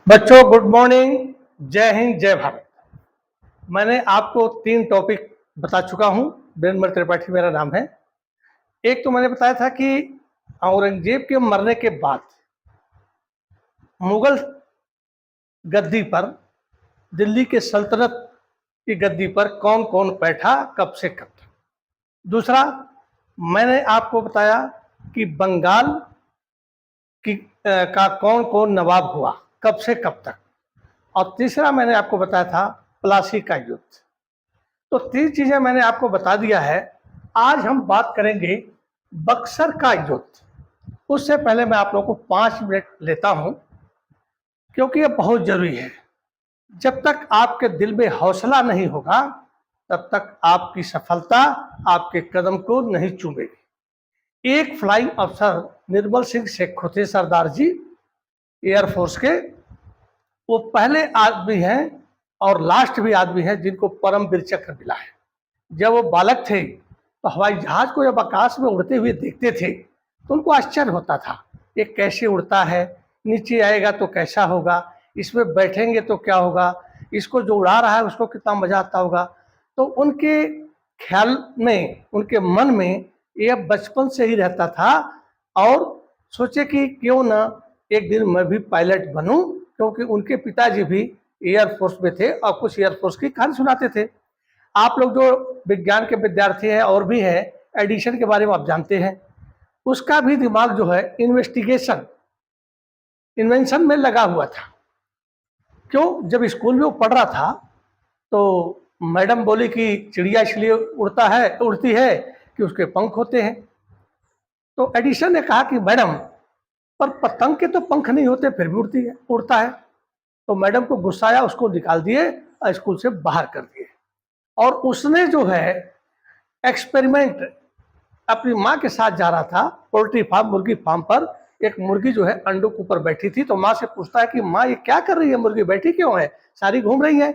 बच्चों good morning. जय हिंद जय भारत। मैंने आपको 3 टॉपिक बता चुका हूं। वीरेंद्र त्रिपाठी मेरा नाम है। एक तो मैंने बताया था कि औरंगजेब के मरने के बाद मुगल गद्दी पर, दिल्ली के सल्तनत की गद्दी पर कौन कौन बैठा, कब से कब तक। दूसरा मैंने आपको बताया कि बंगाल की का कौन कौन नवाब हुआ, कब से कब तक। और तीसरा मैंने आपको बताया था प्लासी का युद्ध। तो 3 चीजें मैंने आपको बता दिया है। आज हम बात करेंगे बक्सर का युद्ध। उससे पहले मैं आप लोगों को 5 मिनट लेता हूं, क्योंकि यह बहुत जरूरी है। जब तक आपके दिल में हौसला नहीं होगा, तब तक आपकी सफलता आपके कदम को नहीं चूमेगी। एक फ्लाइंग अफसर निर्मल सिंह सेखो थे, सरदार जी, एयरफोर्स के। वो पहले आदमी हैं और लास्ट भी आदमी हैं जिनको परमवीर चक्र मिला है। जब वो बालक थे तो हवाई जहाज को जब आकाश में उड़ते हुए देखते थे तो उनको आश्चर्य होता था, ये कैसे उड़ता है, नीचे आएगा तो कैसा होगा, इसमें बैठेंगे तो क्या होगा, इसको जो उड़ा रहा है उसको कितना मजा आता होगा। तो उनके ख्याल में, उनके मन में यह बचपन से ही रहता था। और सोचे कि क्यों ना एक दिन मैं भी पायलट बनूं, क्योंकि उनके पिताजी भी एयरफोर्स में थे और कुछ एयरफोर्स की कहानी सुनाते थे। आप लोग जो विज्ञान के विद्यार्थी हैं और भी हैं, एडिशन के बारे में आप जानते हैं, उसका भी दिमाग जो है इन्वेस्टिगेशन, इन्वेंशन में लगा हुआ था। क्यों, जब स्कूल में वो पढ़ रहा था तो मैडम बोली कि चिड़िया इसलिए उड़ती है कि उसके पंख होते हैं। तो एडिशन ने कहा कि मैडम, पर पतंग के तो पंख नहीं होते, फिर भी उड़ता है। तो मैडम को गुस्सा आया, उसको निकाल दिए और स्कूल से बाहर कर दिए। और उसने जो है एक्सपेरिमेंट अपनी माँ के साथ जा रहा था पोल्ट्री फार्म, मुर्गी फार्म पर। एक मुर्गी जो है अंडों के ऊपर बैठी थी, तो माँ से पूछता है कि माँ ये क्या कर रही है, मुर्गी बैठी क्यों है, सारी घूम रही है।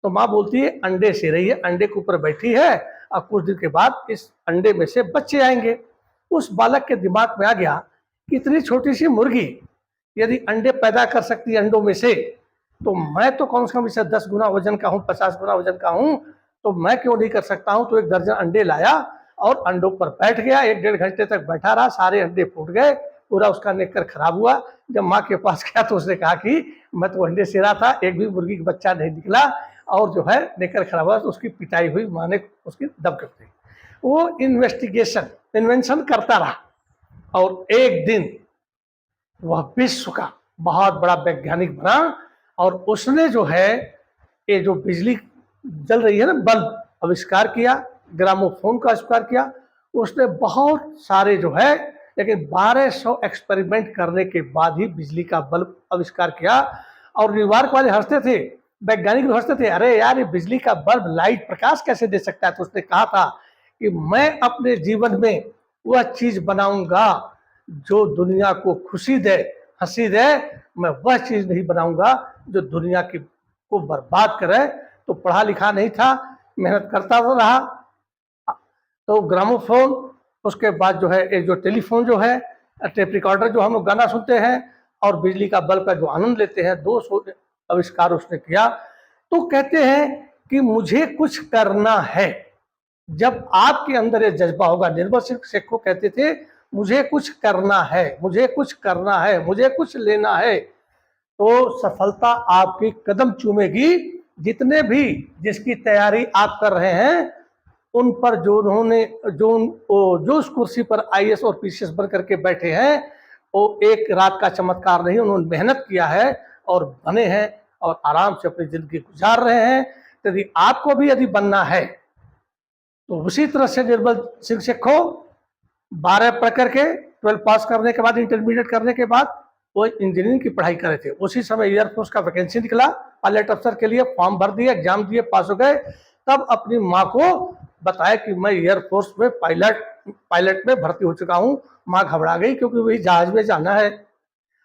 तो माँ बोलती है अंडे से रही है, अंडे के ऊपर बैठी है और कुछ दिन के बाद इस अंडे में से बच्चे आएंगे। उस बालक के दिमाग में आ गया कि इतनी छोटी सी मुर्गी यदि अंडे पैदा कर सकती है अंडों में से, तो मैं तो कम से कम इससे 10 गुना वजन का हूँ, 50 गुना वजन का हूँ, तो मैं क्यों नहीं कर सकता हूँ। तो 1 दर्जन अंडे लाया और अंडों पर बैठ गया। 1 डेढ़ घंटे तक बैठा रहा, सारे अंडे फूट गए, पूरा उसका नेकर खराब हुआ। जब माँ के पास गया तो उसने कहा कि मैं तो अंडे से रहा था, एक भी मुर्गी का बच्चा नहीं निकला और जो है नेकर खराब हुआ। तो उसकी पिटाई हुई, माँ ने उसकी दबक दी। वो इन्वेस्टिगेशन, इन्वेंशन करता रहा और एक दिन वह विश्व का बहुत बड़ा वैज्ञानिक बना। और उसने जो है ये जो बिजली जल रही है ना, बल्ब आविष्कार किया, ग्रामोफोन का आविष्कार किया। उसने बहुत सारे जो है, लेकिन 1200 एक्सपेरिमेंट करने के बाद ही बिजली का बल्ब आविष्कार किया। और न्यूयॉर्क वाले हंसते थे, वैज्ञानिक हंसते थे, अरे यार ये बिजली का बल्ब लाइट प्रकाश कैसे दे सकता है। तो उसने कहा था कि मैं अपने जीवन में वह चीज बनाऊंगा जो दुनिया को खुशी दे, हंसी दे। मैं वह चीज नहीं बनाऊंगा जो दुनिया की को बर्बाद करे। तो पढ़ा लिखा नहीं था, मेहनत करता तो रहा। तो ग्रामोफोन, उसके बाद जो है एक जो टेलीफोन जो है, टेप रिकॉर्डर जो हम लोग गाना सुनते हैं, और बिजली का बल्ब का जो आनंद लेते हैं, 2 आविष्कार उसने किया। तो कहते हैं कि मुझे कुछ करना है। जब आपके अंदर ये जज्बा होगा, निर्मल सिंह सेखो कहते थे मुझे कुछ करना है, मुझे कुछ करना है, मुझे कुछ लेना है, तो सफलता आपकी कदम चूमेगी। जितने भी जिसकी तैयारी आप कर रहे हैं, उन पर जो उन्होंने जो उस कुर्सी पर आईएएस और पीसीएस बन करके बैठे हैं, वो एक रात का चमत्कार नहीं, उन्होंने मेहनत किया है और बने हैं और आराम से अपनी जिंदगी गुजार रहे हैं। यदि आपको भी यदि बनना है तो उसी तरह से निर्मल सिंह सेखो 12 पढ़ करके 12 पास करने के बाद, इंटरमीडिएट करने के बाद वो इंजीनियरिंग की पढ़ाई कर रहे थे। उसी समय एयरफोर्स का वैकेंसी निकला पायलट अफसर के लिए, फॉर्म भर दिए, एग्जाम दिए, पास हो गए। तब अपनी माँ को बताया कि मैं एयरफोर्स में पायलट में भर्ती हो चुका हूँ। माँ घबरा गई, क्योंकि वही जहाज में जाना है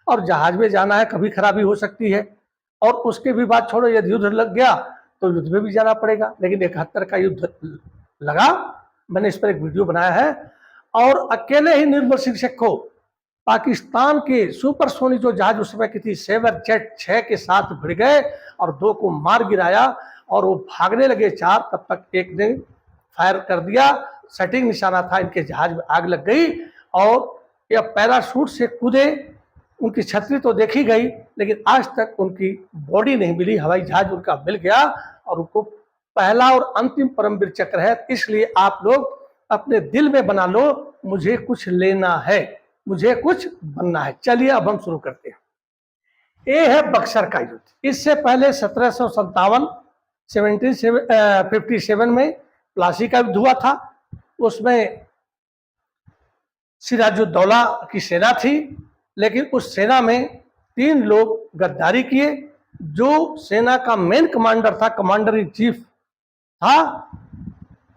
और जहाज में जाना है, कभी खराबी हो सकती है। और उसके भी बात छोड़ो, यदि युद्ध लग गया तो युद्ध में भी जाना पड़ेगा। लेकिन 71 का युद्ध लगा, मैंने इस पर एक वीडियो बनाया है। और अकेले ही निर्मल सिंह सेखो पाकिस्तान के सुपरसोनिक जो जहाज उस समय की थी सेवर जेट 6 के साथ भिड़ गए और 2 को मार गिराया और वो भागने लगे 4, तब तक एक ने फायर कर दिया, सटीक निशाना था, इनके जहाज में आग लग गई और यह पैराशूट से कूदे, उनकी छतरी तो देखी गई लेकिन आज तक उनकी बॉडी नहीं मिली, हवाई जहाज उनका मिल गया और उनको पहला और अंतिम परमवीर चक्र है। इसलिए आप लोग अपने दिल में बना लो, मुझे कुछ लेना है, मुझे कुछ बनना है। चलिए अब हम शुरू करते हैं। ये है बक्सर का युद्ध। इससे पहले 1757 1757 में प्लासी का युद्ध हुआ था। उसमें सिराजुद्दौला की सेना थी, लेकिन उस सेना में 3 लोग गद्दारी किए। जो सेना का मेन कमांडर था, कमांडर इन चीफ था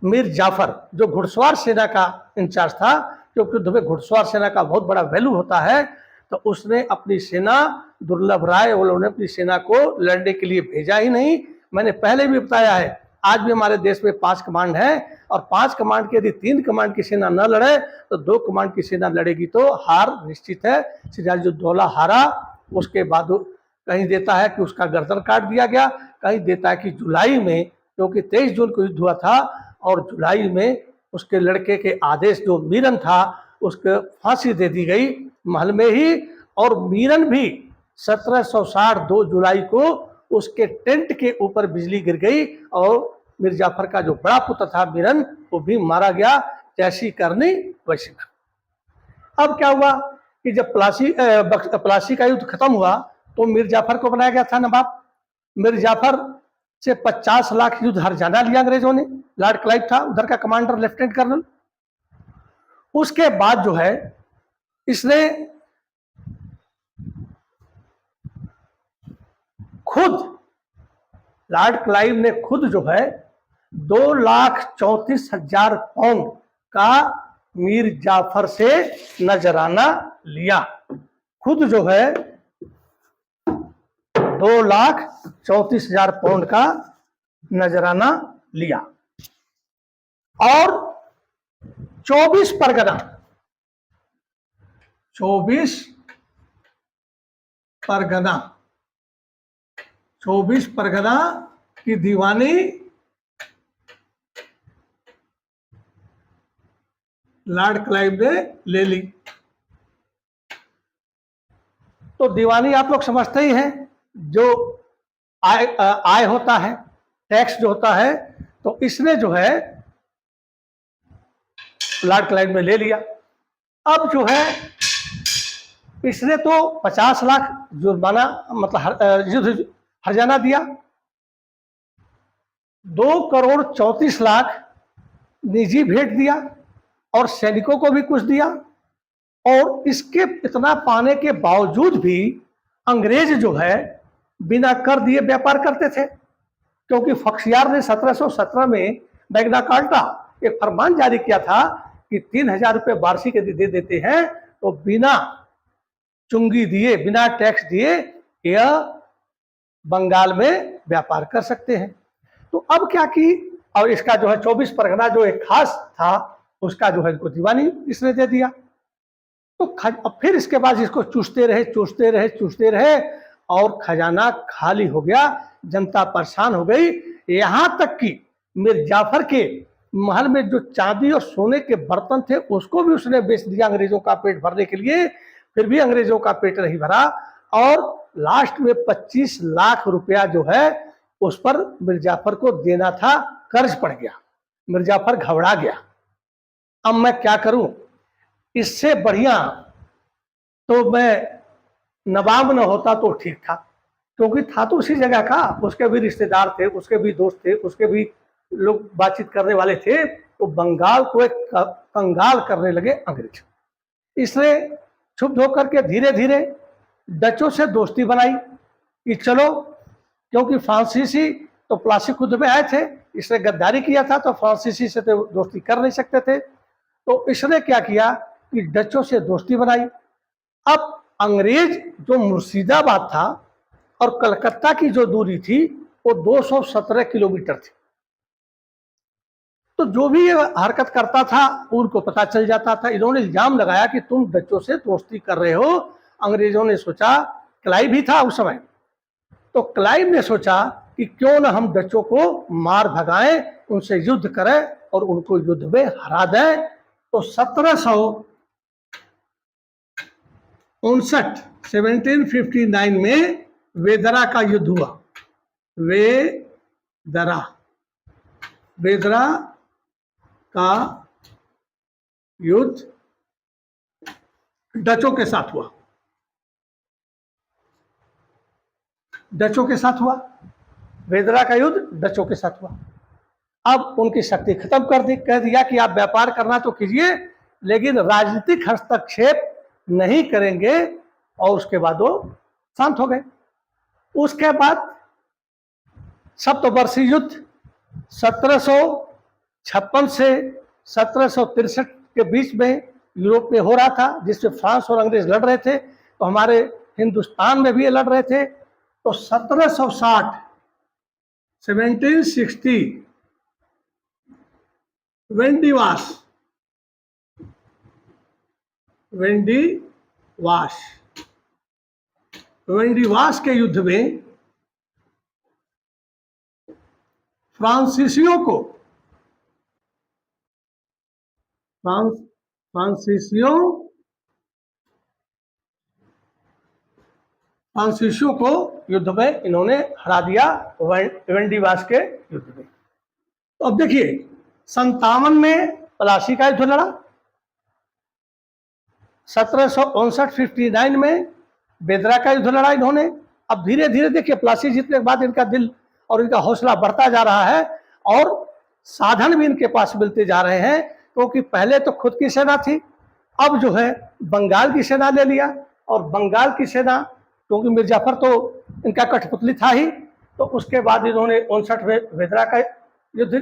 मीर जाफर, जो घुड़सवार सेना का इंचार्ज था, क्योंकि युद्ध में घुड़सवार सेना का बहुत बड़ा वैल्यू होता है, तो उसने अपनी सेना, दुर्लभ राय उन्होंने अपनी सेना को लड़ने के लिए भेजा ही नहीं। मैंने पहले भी बताया है, आज भी हमारे देश में 5 कमांड है और 5 कमांड की यदि 3 कमांड की सेना न लड़े तो 2 कमांड की सेना लड़ेगी तो हार निश्चित है। सिराजुद्दौला हारा, उसके बाद कहीं देता है कि उसका गर्दन काट दिया गया, कहीं देता है कि जुलाई में, क्योंकि 23 जून को युद्ध हुआ था और जुलाई में उसके लड़के के आदेश, जो मीरन था, उसको फांसी दे दी गई महल में ही। और मीरन भी 1760 2 जुलाई को उसके टेंट के ऊपर बिजली गिर गई और मीर जाफर का जो बड़ा पुत्र था मीरन, वो भी मारा गया। जैसी करनी वैसी करनी। अब क्या हुआ कि जब प्लासी का युद्ध खत्म हुआ तो मीर जाफर को बनाया गया था नवाब। मीर जाफर से 50 लाख युद्ध हरजाना लिया अंग्रेजों ने। लॉर्ड क्लाइव था उधर का कमांडर, लेफ्टिनेंट कर्नल। उसके बाद जो है इसने खुद, लॉर्ड क्लाइव ने खुद जो है 2,34,000 पाउंड का मीर जाफर से नजराना लिया। खुद जो है 2,34,000 पाउंड का नजराना लिया और 24 परगना 24 परगना की दीवानी लॉर्ड क्लाइव ने ले ली। तो दीवानी आप लोग समझते ही हैं, जो आय होता है, टैक्स जो होता है, तो इसने जो है लॉर्ड क्लाइव में ले लिया। अब जो है इसने तो 50 लाख जुर्माना, मतलब युद्ध हर्जाना दिया, 2,34,00,000 निजी भेंट दिया और सैनिकों को भी कुछ दिया। और इसके इतना पाने के बावजूद भी अंग्रेज जो है बिना कर दिए व्यापार करते थे, क्योंकि फक्सियार ने 1717 में मैग्ना कार्टा एक फरमान जारी किया था कि 3,000 रुपये वार्षिक यदि दे देते हैं तो बिना चुंगी दिए, बिना टैक्स दिए यह बंगाल में व्यापार कर सकते हैं। तो अब क्या की, और इसका जो है 24 परगना जो एक खास था उसका जो है इनको दीवानी इसने दे दिया। तो अब फिर इसके बाद इसको चूसते रहे और खजाना खाली हो गया, जनता परेशान हो गई। यहां तक कि मीर जाफर के महल में जो चांदी और सोने के बर्तन थे उसको भी उसने बेच दिया अंग्रेजों का पेट भरने के लिए। फिर भी अंग्रेजों का पेट नहीं भरा और लास्ट में 25 लाख रुपया जो है उस पर मीर जाफर को देना था, कर्ज पड़ गया। मीर जाफर घबरा गया, अब मैं क्या करूं, इससे बढ़िया तो मैं नवाब न होता तो ठीक था, क्योंकि था तो उसी जगह का, उसके भी रिश्तेदार थे, उसके भी दोस्त थे, उसके भी लोग बातचीत करने वाले थे। तो बंगाल को एक कंगाल करने लगे अंग्रेज। इसलिए छुप होकर के धीरे धीरे डचों से दोस्ती बनाई कि चलो, क्योंकि फ्रांसीसी तो प्लासी खुद में आए थे, इसने गद्दारी किया था तो फ्रांसीसी से तो दोस्ती कर नहीं सकते थे। तो इसने क्या किया कि डचों से दोस्ती बनाई। अब अंग्रेज जो मुर्शिदाबाद था और कलकत्ता की जो दूरी थी वो 217 किलोमीटर थी। तो जो भी ये हरकत करता था उनको पता चल जाता था। इन्होंने इल्जाम लगाया कि तुम डचों से दोस्ती कर रहे हो। अंग्रेजों ने सोचा, क्लाइव ही था उस समय, तो क्लाइव ने सोचा कि क्यों ना हम डचों को मार भगाएं, उनसे युद्ध करें और उनको युद्ध में हरा दें। तो 1759 में वेदरा का युद्ध हुआ। वेदरा का युद्ध डचों के साथ हुआ। वेदरा का युद्ध डचों के साथ हुआ। अब उनकी शक्ति खत्म कर दी, कह दिया कि आप व्यापार करना तो कीजिए लेकिन राजनीतिक हस्तक्षेप नहीं करेंगे, और उसके बाद वो शांत हो गए। उसके बाद सप्तवर्षीय युद्ध 1756 से 1763 के बीच में यूरोप में हो रहा था, जिसमें फ्रांस और अंग्रेज लड़ रहे थे। तो हमारे हिंदुस्तान में भी ये लड़ रहे थे। तो 1760 वेंडिवास के युद्ध में फ्रांसीसियों को युद्ध में इन्होंने हरा दिया, वेंडिवास के युद्ध में। तो अब देखिए 57 में प्लासी का युद्ध लड़ा, 1759 में बेदरा का युद्ध लड़ा इन्होंने। अब धीरे धीरे देखिए प्लासी जीतने के बाद इनका दिल और इनका हौसला बढ़ता जा रहा है, और साधन भी इनके पास मिलते जा रहे हैं, क्योंकि पहले तो खुद की सेना थी, अब जो है बंगाल की सेना ले लिया। और बंगाल की सेना, क्योंकि मिर्जाफर तो इनका कठपुतली था ही, तो उसके बाद इन्होंने 59 में वेदरा का युद्ध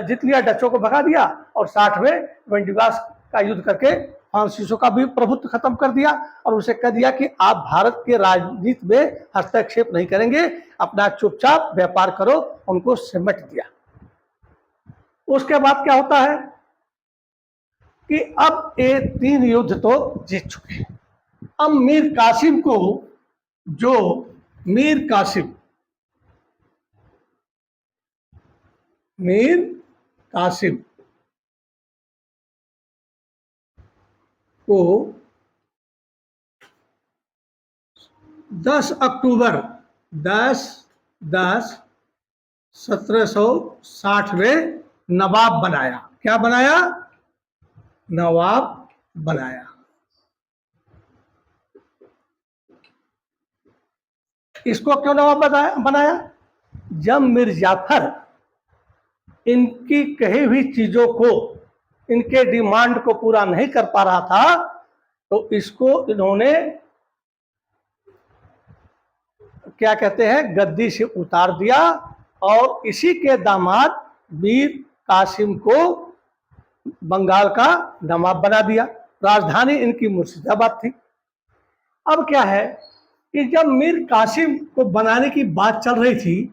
जीत लिया, डचों को भगा दिया, और 60 में वेंडिवास का युद्ध करके फ्रांसीसियों का भी प्रभुत्व खत्म कर दिया, और उसे कह दिया कि आप भारत के राजनीति में हस्तक्षेप नहीं करेंगे, अपना चुपचाप व्यापार करो, उनको सिमट दिया। उसके बाद क्या होता है कि अब ये 3 युद्ध तो जीत चुके हैं। अब मीर कासिम को 10 अक्टूबर 1760 में नवाब बनाया। क्या बनाया? नवाब बनाया। इसको क्यों नवाब बनाया? जब मिर्जाफर इनकी कही हुई चीजों को, इनके डिमांड को पूरा नहीं कर पा रहा था, तो इसको इन्होंने क्या कहते हैं, गद्दी से उतार दिया, और इसी के दामाद मीर कासिम को बंगाल का नवाब बना दिया। राजधानी इनकी मुर्शिदाबाद थी। अब क्या है कि जब मीर कासिम को बनाने की बात चल रही थी,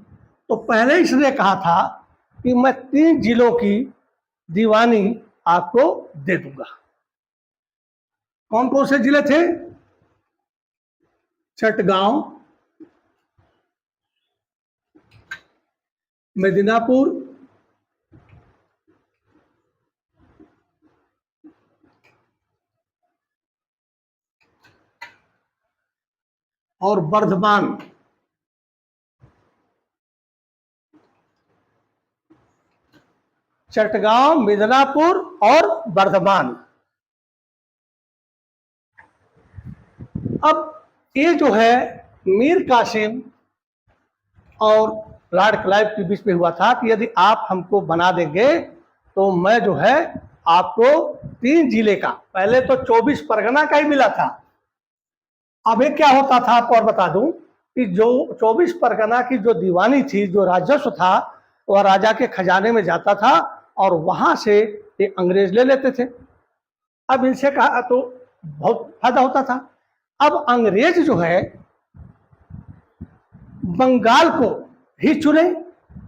तो पहले इसने कहा था कि मैं 3 जिलों की दीवानी आपको दे दूंगा। कौन कौन से जिले थे? चटगांव, मिदनापुर, और बर्धमान। चटगांव, मिदनापुर और बर्धमान। अब ये जो है मीर कासिम और लॉर्ड क्लाइव के बीच में हुआ था कि यदि आप हमको बना देंगे तो मैं जो है आपको 3 जिले का, पहले तो 24 परगना का ही मिला था। अब ये क्या होता था आपको और बता दूं कि जो 24 परगना की जो दीवानी थी, जो राजस्व था, वह राजा के खजाने में जाता था, और वहां से ये अंग्रेज ले लेते थे। अब इनसे कहा तो बहुत फायदा होता था। अब अंग्रेज जो है बंगाल को ही चुने।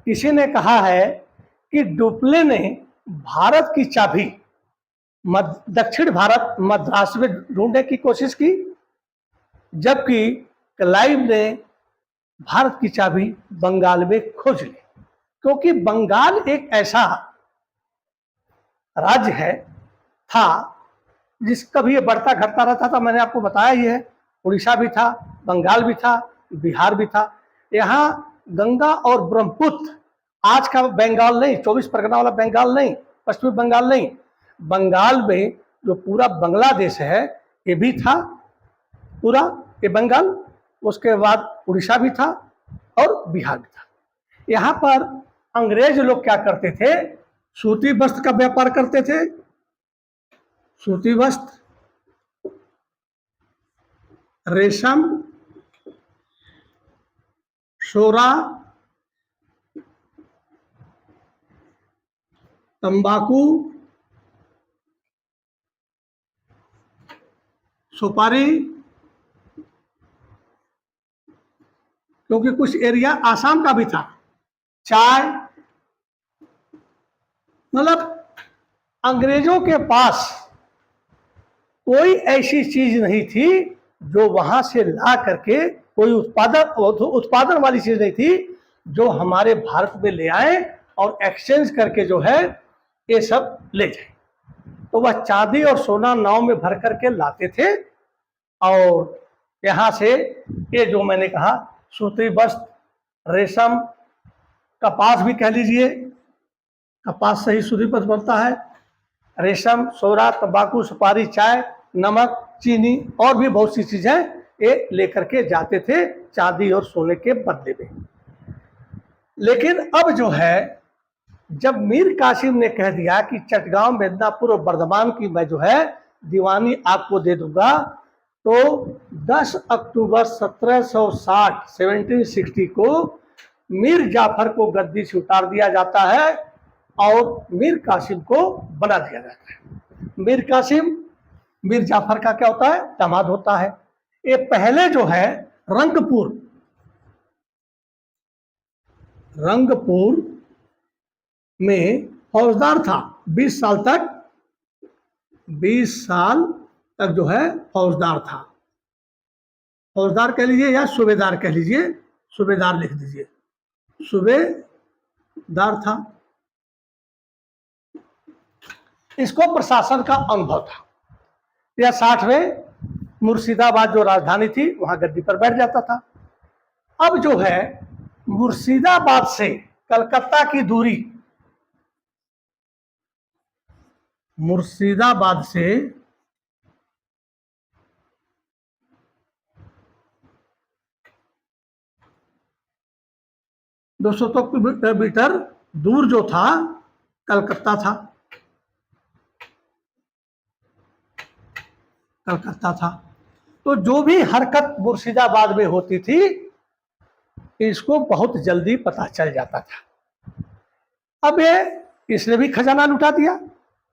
किसी ने कहा है कि डुप्ले ने भारत की चाबी दक्षिण भारत मद्रास में ढूंढने की कोशिश की, जबकि क्लाइव ने भारत की चाबी बंगाल में खोज ली, क्योंकि बंगाल एक ऐसा राज्य है था जिसका भी ये बढ़ता घटता रहता था। मैंने आपको बताया ही है, उड़ीसा भी था, बंगाल भी था, बिहार भी था। यहाँ गंगा और ब्रह्मपुत्र, आज का बंगाल नहीं, 24 परगना वाला बंगाल नहीं, पश्चिमी बंगाल नहीं, बंगाल में जो पूरा बांग्लादेश है ये भी था, पूरा ये बंगाल। उसके बाद उड़ीसा भी था और बिहार भी था। यहाँ पर अंग्रेज लोग क्या करते थे, सूती वस्त्र का व्यापार करते थे। सूती वस्त्र, रेशम, सोरा, तंबाकू, सुपारी, क्योंकि कुछ एरिया आसाम का भी था, चाय। मतलब अंग्रेजों के पास कोई ऐसी चीज नहीं थी जो वहां से ला करके, कोई उत्पादन वाली चीज नहीं थी जो हमारे भारत में ले आए और एक्सचेंज करके जो है ये सब ले जाए। तो वह चांदी और सोना नाव में भर करके लाते थे, और यहाँ से ये जो मैंने कहा सूती वस्त्र, रेशम, कपास भी कह लीजिए, कपास से ही सूती वस्त्र बनता है, रेशम, सोरा, तंबाकू, सुपारी, चाय, नमक, चीनी और भी बहुत सी चीजें ये लेकर के जाते थे चांदी और सोने के बदले में। लेकिन अब जो है, जब मीर कासिम ने कह दिया कि चटगांव, मिदनापुर और बर्धमान की मैं जो है दीवानी आपको दे दूंगा, तो 10 अक्टूबर 1760 को मीर जाफर को गद्दी से उतार दिया जाता है और मीर कासिम को बना दिया जाता है। मीर कासिम मीर जाफर का क्या होता है, दामाद होता है। ये पहले जो है रंगपुर में फौजदार था 20 साल तक, 20 साल तक जो है फौजदार था। फौजदार कह लीजिए या सूबेदार कह लीजिए, सूबेदार लिख दीजिए, सूबेदार था। इसको प्रशासन का अनुभव था। या 60 में मुर्शिदाबाद जो राजधानी थी वहां गद्दी पर बैठ जाता था। अब जो है मुर्शिदाबाद से कलकत्ता की दूरी, मुर्शिदाबाद से दो सौ किलोमीटर दूर जो था कलकत्ता था, कलकत्ता था। तो जो भी हरकत मुर्शिदाबाद में होती थी इसको बहुत जल्दी पता चल जाता था। अब ये इसने भी खजाना लुटा दिया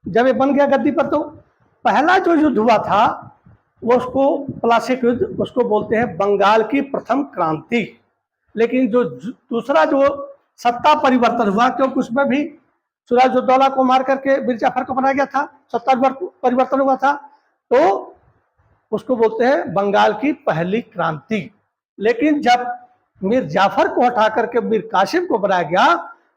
जब ये बन गया गद्दी पर। तो पहला जो युद्ध हुआ था वो उसको प्लासी युद्ध, उसको बोलते हैं बंगाल की प्रथम क्रांति। लेकिन जो दूसरा जो सत्ता परिवर्तन हुआ, क्योंकि उसमें भी सिराजुद्दौला को मार करके मीर जाफर को बनाया गया था, सत्ता परिवर्तन हुआ था, तो उसको बोलते हैं बंगाल की पहली क्रांति। लेकिन जब मीर जाफर को हटा करके मीर कासिम को बनाया गया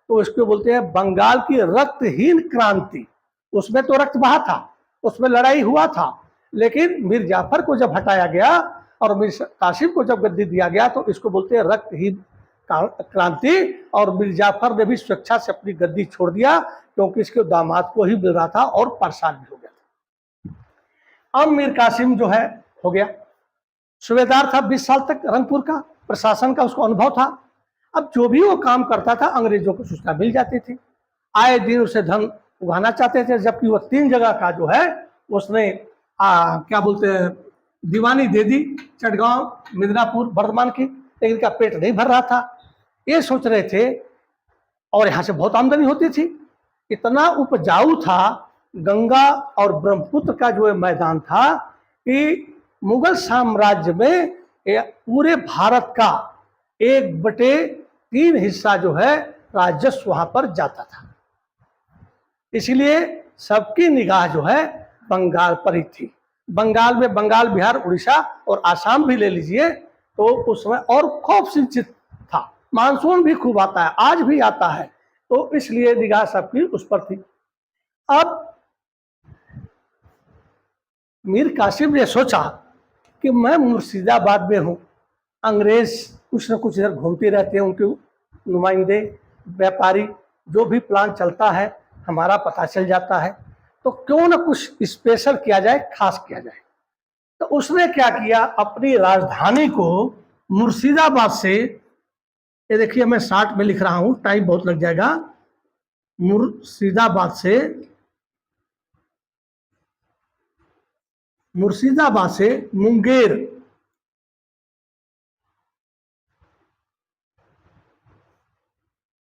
तो इसको बोलते हैं बंगाल की रक्तहीन क्रांति। उसमें तो रक्त बहा था, उसमें लड़ाई हुआ था, लेकिन मीर जाफर को जब हटाया गया और मीर कासिम को जब गद्दी दिया गया तो इसको बोलते हैं रक्तहीन क्रांति। और मीर जाफर ने भी स्वेच्छा से अपनी गद्दी छोड़ दिया क्योंकि इसके दामाद को ही मिल रहा था और परेशान भी हो गया था। अब मीर कासिम जो है हो गया सूबेदार था 20 साल तक, रंगपुर का प्रशासन का उसको अनुभव था। अब जो भी वो काम करता था अंग्रेजों को सूचना मिल जाती थी, आए दिन उसे धन उगाना चाहते थे। जबकि वो 3 जगह का जो है उसने क्या बोलते हैं दीवानी दे दी, चटगांव, मिदनापुर, बर्धमान की, लेकिन इनका पेट नहीं भर रहा था। ये सोच रहे थे, और यहाँ से बहुत आमदनी होती थी, इतना उपजाऊ था गंगा और ब्रह्मपुत्र का जो मैदान था कि मुगल साम्राज्य में पूरे भारत का 1/3 हिस्सा जो है राजस्व वहां पर जाता था। इसलिए सबकी निगाह जो है बंगाल पर ही थी। बंगाल में बंगाल, बिहार, उड़ीसा और आसाम भी ले लीजिए तो उस समय और खूब सिंचित था, मानसून भी खूब आता है, आज भी आता है, तो इसलिए निगाह सबकी उस पर थी। अब मीर कासिम ने सोचा कि मैं मुर्शिदाबाद में हूँ, अंग्रेज कुछ न कुछ इधर घूमते रहते हैं, उनके नुमाइंदे, व्यापारी, जो भी प्लान चलता है हमारा पता चल जाता है, तो क्यों न कुछ स्पेशल किया जाए, खास किया जाए। तो उसने क्या किया, अपनी राजधानी को मुर्शिदाबाद से, ये देखिए मैं 60 में लिख रहा हूं, टाइम बहुत लग जाएगा, मुर्शिदाबाद से मुंगेर,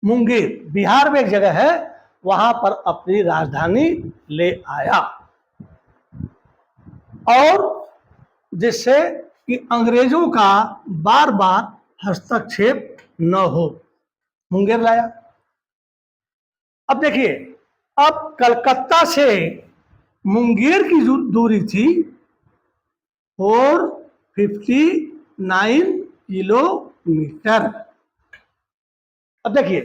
मुंगेर बिहार में एक जगह है, वहां पर अपनी राजधानी ले आया, और जिससे कि अंग्रेजों का बार बार हस्तक्षेप न हो, मुंगेर लाया। अब देखिए, अब कलकत्ता से मुंगेर की जो दूरी थी 459 किलोमीटर। अब देखिए,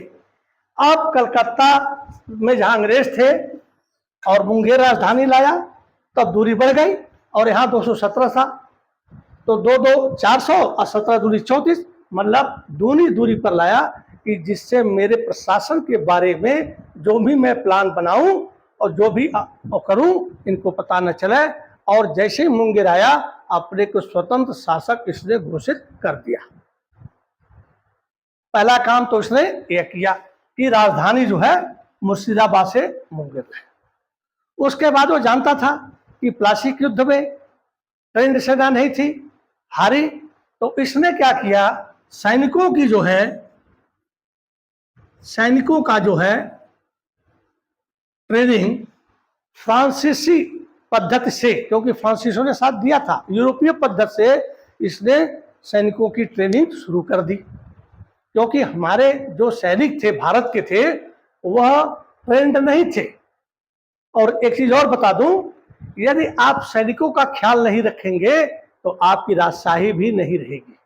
अब कलकत्ता में जहां अंग्रेज थे और मुंगेर राजधानी लाया, तब दूरी बढ़ गई, और यहाँ 217 था, तो 2 400 और 17 दूरी 34, मतलब दूनी दूरी पर लाया, कि जिससे मेरे प्रशासन के बारे में जो भी मैं प्लान बनाऊं और जो भी करूं इनको पता न चले। और जैसे ही मुंगेर आया, अपने को स्वतंत्र शासक इसने घोषित कर दिया। पहला काम तो इसने यह किया कि राजधानी जो है मुर्शिदाबाद से मुंगेर है। उसके बाद वो जानता था कि प्लासी के युद्ध में ट्रेंड सेना नहीं थी, हारी, तो इसने क्या किया, सैनिकों का जो है ट्रेनिंग फ्रांसीसी पद्धति से, क्योंकि फ्रांसीसियों ने साथ दिया था, यूरोपीय पद्धति से इसने सैनिकों की ट्रेनिंग शुरू कर दी, क्योंकि हमारे जो सैनिक थे भारत के थे वह ट्रेंड नहीं थे। और एक चीज और बता दूं, यदि आप सैनिकों का ख्याल नहीं रखेंगे तो आपकी राजशाही भी नहीं रहेगी।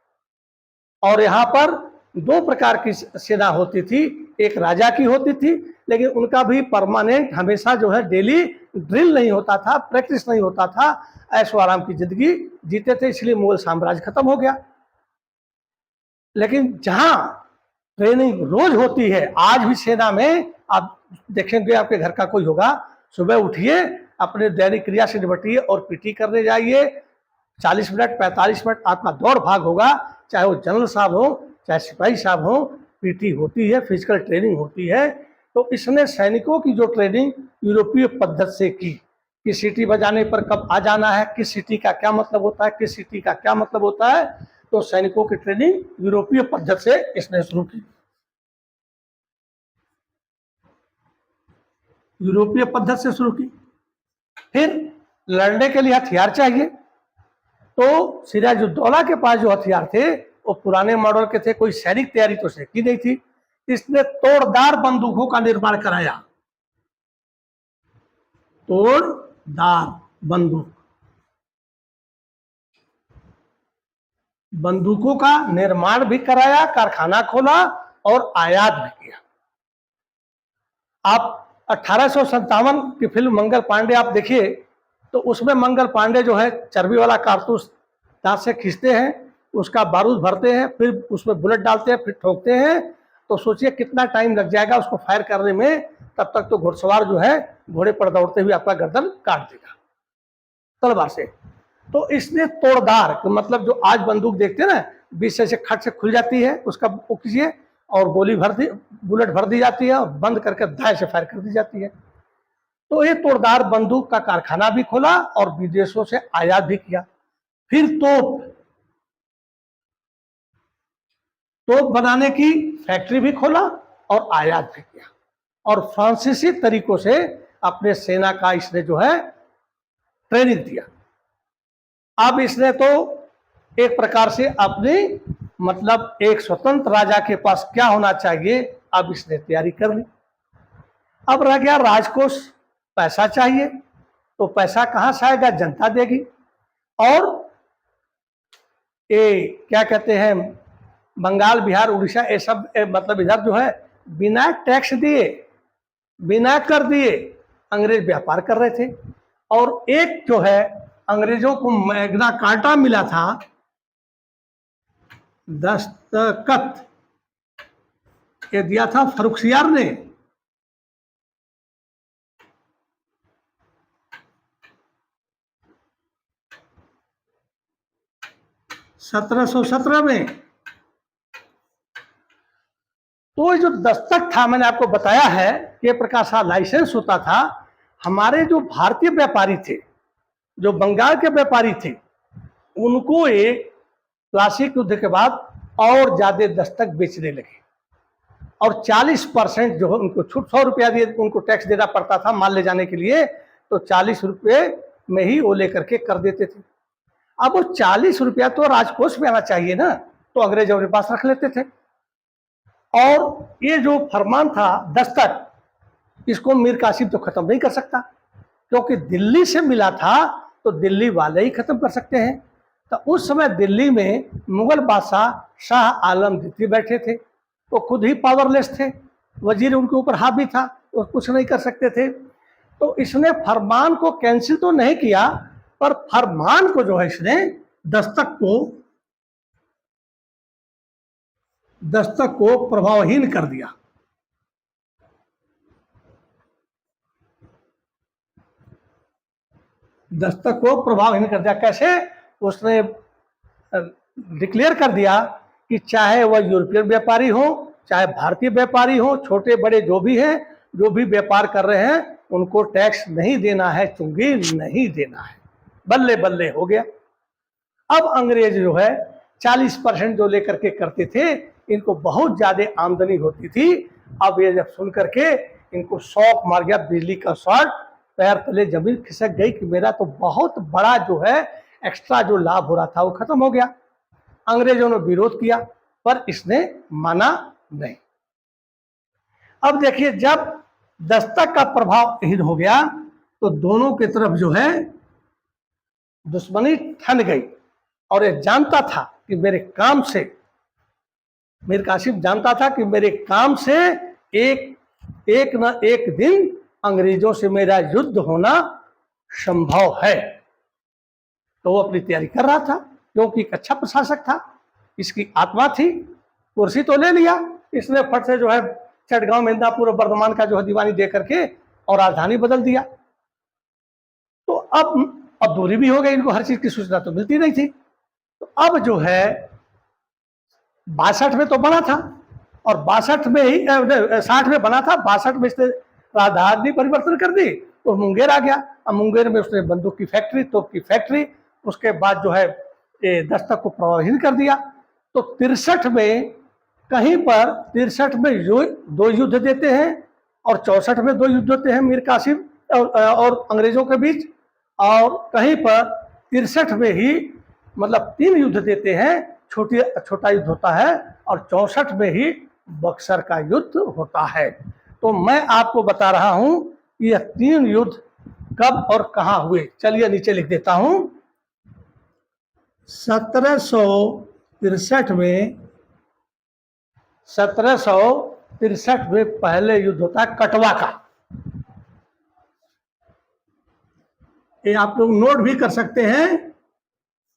और यहाँ पर 2 प्रकार की सेना होती थी, एक राजा की होती थी, लेकिन उनका भी परमानेंट हमेशा जो है डेली ड्रिल नहीं होता था, प्रैक्टिस नहीं होता था, ऐशो आराम की जिंदगी जीते थे, इसलिए मुगल साम्राज्य खत्म हो गया। लेकिन जहां ट्रेनिंग रोज होती है, आज भी सेना में आप देखेंगे, आपके घर का कोई होगा, सुबह उठिए, अपने दैनिक क्रिया से निपटिए और पीटी करने जाइए, 40 मिनट 45 मिनट आपका दौड़ भाग होगा, चाहे वो जनरल साहब हो चाहे सिपाही साहब हो, पीटी होती है, फिजिकल ट्रेनिंग होती है। तो इसने सैनिकों की जो ट्रेनिंग यूरोपीय पद्धति से की, कि सीटी बजाने पर कब आ जाना है, किस सीटी का क्या मतलब होता है, किस सीटी का क्या मतलब होता है, तो सैनिकों की ट्रेनिंग यूरोपीय पद्धति से इसने शुरू की। यूरोपीय पद्धति से शुरू की। फिर लड़ने के लिए हथियार चाहिए, तो सिराजुद्दौला के पास जो हथियार थे वो पुराने मॉडल के थे, कोई सैनिक तैयारी तो उसने की नहीं थी। इसने तोड़दार बंदूकों का निर्माण कराया, तोड़दार बंदूकों का निर्माण भी कराया, कारखाना खोला और आयात भी किया। आप 1857 की फिल्म मंगल पांडे आप देखिए, तो उसमें मंगल पांडे जो है चर्बी वाला कारतूस दांत से खींचते हैं, उसका बारूद भरते हैं, फिर उसमें बुलेट डालते हैं, फिर ठोकते हैं, तो सोचिए कितना टाइम लग जाएगा उसको फायर करने में। तब तक तो घुड़सवार जो है घोड़े पर दौड़ते हुए आपका गर्दन काट देगा तलवार से। तो इसने तोड़दार, मतलब जो आज बंदूक देखते हैं ना, 20 से खट से खुल जाती है, उसका वो कीजिए और गोली भर दी, बुलेट भर दी जाती है और बंद करके दाएं से फायर कर दी जाती है। तो ये तोड़दार बंदूक का कारखाना भी खोला और विदेशों से आयात भी किया। फिर तोप बनाने की फैक्ट्री भी खोला और आयात भी किया, और फ्रांसीसी तरीकों से अपने सेना का इसने जो है ट्रेनिंग दिया। अब इसने तो एक प्रकार से अपनी, मतलब एक स्वतंत्र राजा के पास क्या होना चाहिए, अब इसने तैयारी कर ली। अब रह गया राजकोष, पैसा चाहिए, तो पैसा कहाँ से आएगा? जनता देगी। और ये क्या कहते हैं, बंगाल, बिहार, उड़ीसा, ये सब मतलब इधर जो है बिना टैक्स दिए, बिना कर दिए अंग्रेज व्यापार कर रहे थे। और एक जो है अंग्रेजों को मैग्ना कार्टा मिला था, दस्तखत ये दिया था फर्रुखसियार ने। (1717) में। तो ये जो दस्तक था, मैंने आपको बताया है कि प्रकार का लाइसेंस होता था। हमारे जो भारतीय व्यापारी थे, जो बंगाल के व्यापारी थे, उनको ये प्लासी युद्ध के बाद और ज्यादा दस्तक बेचने लगे। और 40% जो है उनको छूट, 100 रुपया दिए, उनको टैक्स देना पड़ता था माल ले जाने के लिए, तो 40 रुपये में ही वो लेकर के कर देते थे। अब वो 40 रुपया तो राजकोष में आना चाहिए ना, तो अंग्रेज अपने पास रख लेते थे। और ये जो फरमान था दस्तक, इसको मीर कासिम तो खत्म नहीं कर सकता, क्योंकि दिल्ली से मिला था, तो दिल्ली वाले ही खत्म कर सकते हैं। तो उस समय दिल्ली में मुगल बादशाह शाह आलम द्वितीय बैठे थे, वो खुद ही पावरलेस थे, वजीर उनके ऊपर हावी था, वो कुछ नहीं कर सकते थे। तो इसने फरमान को कैंसिल तो नहीं किया, पर फरमान को जो है इसने दस्तक को प्रभावहीन कर दिया। दस्तक को प्रभावहीन कर दिया कैसे? उसने डिक्लेयर कर दिया कि चाहे वह यूरोपियन व्यापारी हो, चाहे भारतीय व्यापारी हो, छोटे बड़े जो भी हैं, जो भी व्यापार कर रहे हैं, उनको टैक्स नहीं देना है, चुंगी नहीं देना है। बल्ले बल्ले हो गया। अब अंग्रेज जो है 40% जो लेकर के करते थे, इनको बहुत ज्यादा आमदनी होती थी। अब ये जब सुन करके इनको शौक मार गया, बिजली का शॉर्ट, पैर तले जमीन खिसक गई कि मेरा तो बहुत बड़ा जो है एक्स्ट्रा जो लाभ हो रहा था वो खत्म हो गया। अंग्रेजों ने विरोध किया, पर इसने माना नहीं। अब देखिए, जब दस्तक का प्रभावहीन हो गया, तो दोनों की तरफ जो है दुश्मनी ठन गई। और ये जानता था कि मेरे काम से, मीर कासिम जानता था कि मेरे काम से एक न एक दिन अंग्रेजों से मेरा युद्ध होना संभव है। तो वो अपनी तैयारी कर रहा था, क्योंकि एक अच्छा प्रशासक था, इसकी आत्मा थी। कुर्सी तो ले लिया इसने, फट से जो है चटगांव, मिदनापुर, बर्धमान का जो है दीवानी दे करके और राजधानी बदल दिया। तो अब दूरी भी हो गई, इनको हर चीज की सूचना तो मिलती नहीं थी। तो अब जो है 62 में तो बना था, और 62 में ही 60 में बना था, 62 में इसने राजधानी परिवर्तन कर दी, तो मुंगेर आ गया। अब मुंगेर में उसने बंदूक की फैक्ट्री, तोप की फैक्ट्री, उसके बाद जो है दस्तक को प्रभावहीन कर दिया। तो 63 में कहीं पर 63 में दो युद्ध देते हैं, और 64 में 2 युद्ध होते हैं मीर कासिम और अंग्रेजों के बीच, और कहीं पर 63 में ही मतलब 3 युद्ध देते हैं, छोटा युद्ध होता है, और 64 में ही बक्सर का युद्ध होता है। तो मैं आपको बता रहा हूं यह 3 युद्ध कब और कहां हुए। चलिए नीचे लिख देता हूं। 1763 में पहले युद्ध होता है कटवा का। ये आप लोग नोट भी कर सकते हैं।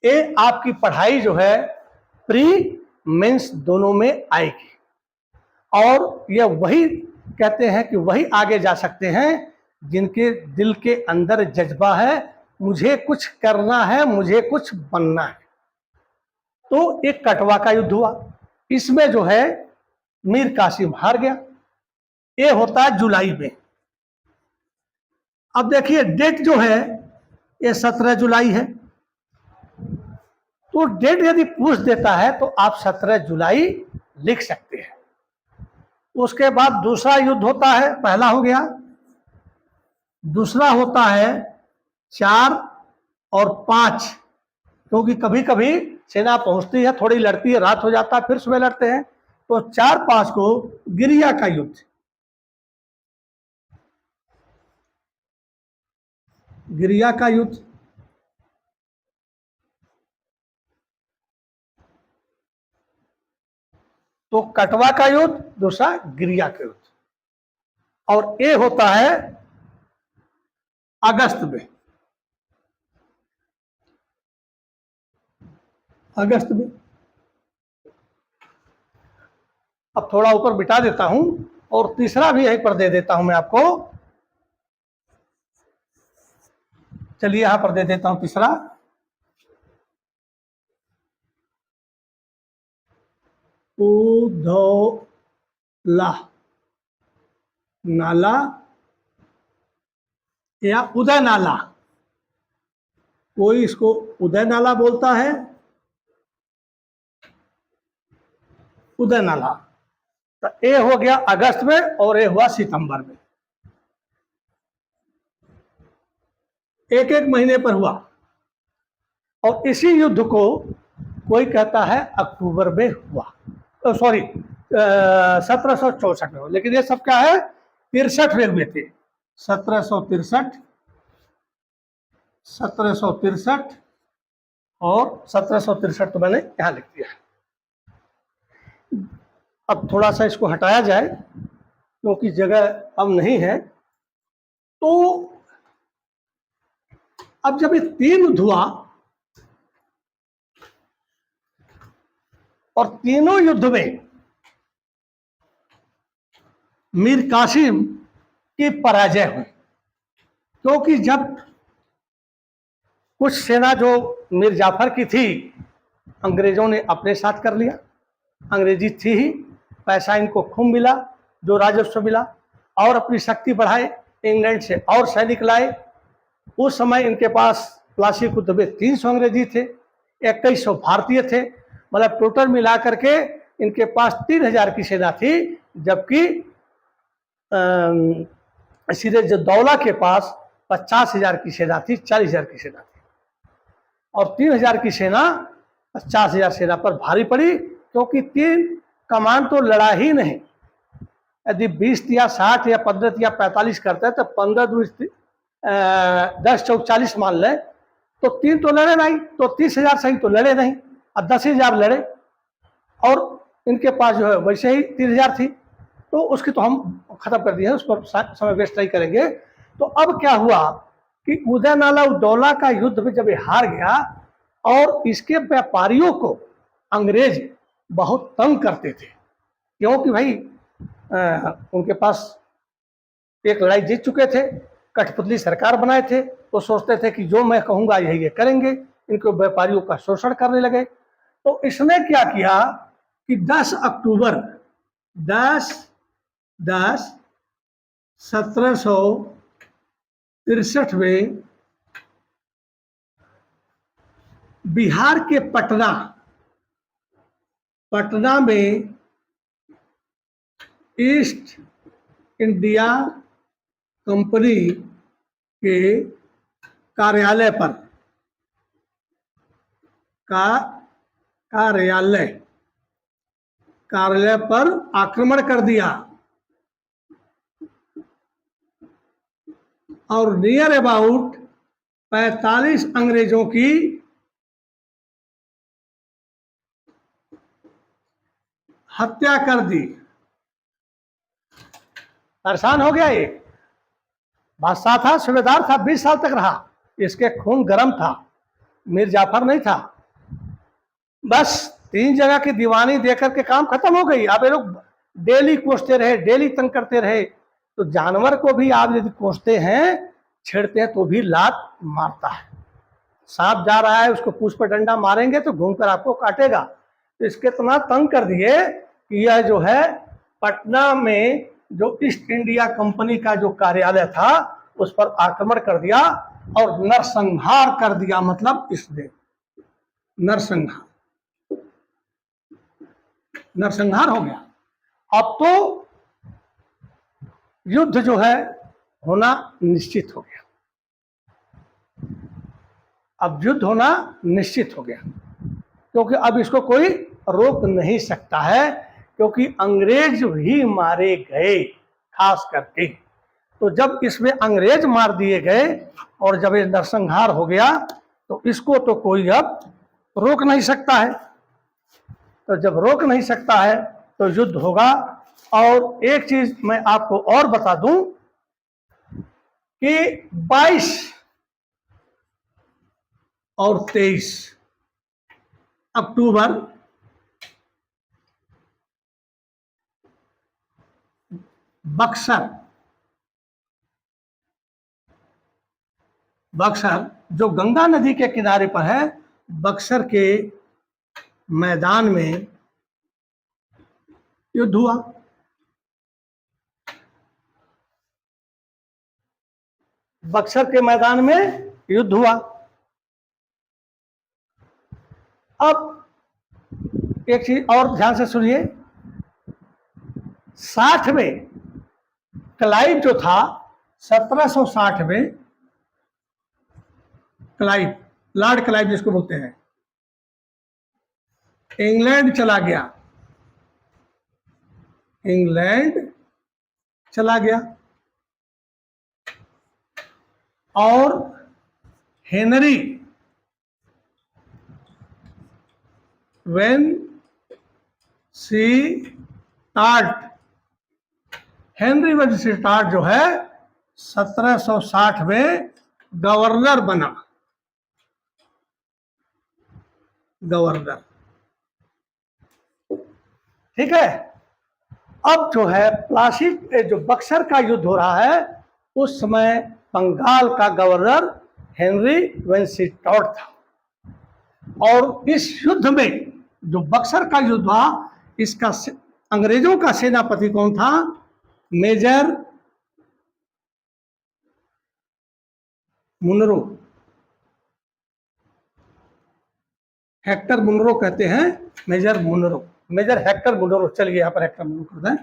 ये आपकी पढ़ाई जो है प्री मेंस दोनों में आएगी, और यह वही कहते हैं कि वही आगे जा सकते हैं जिनके दिल के अंदर जज्बा है, मुझे कुछ करना है, मुझे कुछ बनना है। तो एक कटवा का युद्ध हुआ, इसमें जो है मीर कासिम हार गया। ये होता है जुलाई में। अब देखिए डेट जो है ये 17 जुलाई है। तो डेट यदि पूछ देता है तो आप 17 जुलाई लिख सकते हैं। उसके बाद दूसरा युद्ध होता है, पहला हो गया, दूसरा होता है 4 और 5, क्योंकि कभी कभी सेना पहुंचती है, थोड़ी लड़ती है, रात हो जाता है, फिर सुबह लड़ते हैं। तो 4-5 को गिरिया का युद्ध, गिरिया का युद्ध, तो कटवा का युद्ध, दूसरा गिरिया का युद्ध, और ये होता है अगस्त में। अगस्त में। अब थोड़ा ऊपर बिठा देता हूं और तीसरा भी यहीं पर दे देता हूं मैं आपको। चलिए यहां पर दे देता हूं तीसरा। उधौला नाला या उदय नाला, कोई इसको उदय नाला बोलता है, उदय नाला। तो ये हो गया अगस्त में और ये हुआ सितंबर में, एक एक महीने पर हुआ। और इसी युद्ध को कोई कहता है अक्टूबर में हुआ, तो सॉरी 1764 में, लेकिन ये सब क्या है 63 हुए थे। 1763 और 1763 तो मैंने यहां लिख दिया है। अब थोड़ा सा इसको हटाया जाए क्योंकि जगह अब नहीं है। तो अब जब ये तीन युद्ध हुआ और तीनों युद्ध में मीर कासिम की पराजय हुई, क्योंकि जब कुछ सेना जो मीर जाफर की थी अंग्रेजों ने अपने साथ कर लिया, अंग्रेजी थी ही, पैसा इनको खूब मिला, जो राजस्व मिला, और अपनी शक्ति बढ़ाए, इंग्लैंड से और सैनिक लाए। उस समय इनके पास प्लासी कुतुब में 300 अंग्रेजी थे, 2100 भारतीय थे, मतलब टोटल मिला करके इनके पास 3000 की सेना थी, जबकि सिराजुद्दौला के पास 50,000 की सेना थी, 40,000 की सेना थी, और 3000 की सेना 50,000 सेना पर भारी पड़ी, क्योंकि तीन कमान तो लड़ा ही नहीं। यदि 20 या 60 या 15 या 45 करते हैं तो 15 10 चौक 40 मान लें, तो तीन तो लड़े नहीं, तो 30,000 सही तो लड़े नहीं, अब 10,000 लड़े, और इनके पास जो है वैसे ही 3,000 थी, तो उसकी तो हम खत्म कर दिए, उस पर समय वेस्ट नहीं करेंगे। तो अब क्या हुआ कि उदय नाला उदौला का युद्ध में जब ये हार गया, और इसके व्यापारियों को अंग्रेज बहुत तंग करते थे, क्योंकि भाई उनके पास एक लड़ाई जीत चुके थे, कठपुतली सरकार बनाए थे, तो सोचते थे कि जो मैं कहूंगा यही ये करेंगे, इनको व्यापारियों का शोषण करने लगे। तो इसने क्या किया कि 10 अक्टूबर 1763 में बिहार के पटना में ईस्ट इंडिया कंपनी के कार्यालय पर आक्रमण कर दिया, और नियर अबाउट 45 अंग्रेजों की हत्या कर दी। परेशान हो गया ये, बादशाह था, सूबेदार था, 20 साल तक रहा, इसके खून गर्म था, मीर जाफर नहीं था। बस 3 जगह की दीवानी देकर के काम खत्म हो गई। अब ये लोग डेली कोसते रहे, डेली तंग करते रहे, तो जानवर को भी आप यदि कोसते हैं, छेड़ते हैं, तो भी लात मारता है। सांप जा रहा है, उसको पूंछ पर डंडा मारेंगे तो घूमकर आपको काटेगा। तो इसके इतना तंग कर दिए कि यह जो है पटना में जो ईस्ट इंडिया कंपनी का जो कार्यालय था उस पर आक्रमण कर दिया और नरसंहार कर दिया। मतलब इसने नरसंहार हो गया। अब तो युद्ध जो है होना निश्चित हो गया। अब युद्ध होना निश्चित हो गया, क्योंकि अब इसको कोई रोक नहीं सकता है, क्योंकि अंग्रेज ही मारे गए खास करके। तो जब इसमें अंग्रेज मार दिए गए और जब ये नरसंहार हो गया तो इसको तो कोई अब रोक नहीं सकता है। तो जब रोक नहीं सकता है तो युद्ध होगा। और एक चीज मैं आपको और बता दूं कि 22 और 23 अक्टूबर बक्सर जो गंगा नदी के किनारे पर है, बक्सर के मैदान में युद्ध हुआ। बक्सर के मैदान में युद्ध हुआ। अब एक चीज और ध्यान से सुनिए, 60 में क्लाइव जो था, 1760 में क्लाइव, लॉर्ड क्लाइव जिसको बोलते हैं, इंग्लैंड चला गया। इंग्लैंड चला गया और हेनरी हेनरी वेनसीटार्ट जो है 1760 में गवर्नर बना। गवर्नर, ठीक है। अब जो है प्लासी, जो बक्सर का युद्ध हो रहा है, उस समय बंगाल का गवर्नर हेनरी वेनसीटार्ट था। और इस युद्ध में, जो बक्सर का युद्ध हुआ, इसका अंग्रेजों का सेनापति कौन था? मेजर मुनरो, हेक्टर मुनरो कहते हैं, major Munro, major Hector Munro. चलिए यहां पर हेक्टर मुनरो कर दें।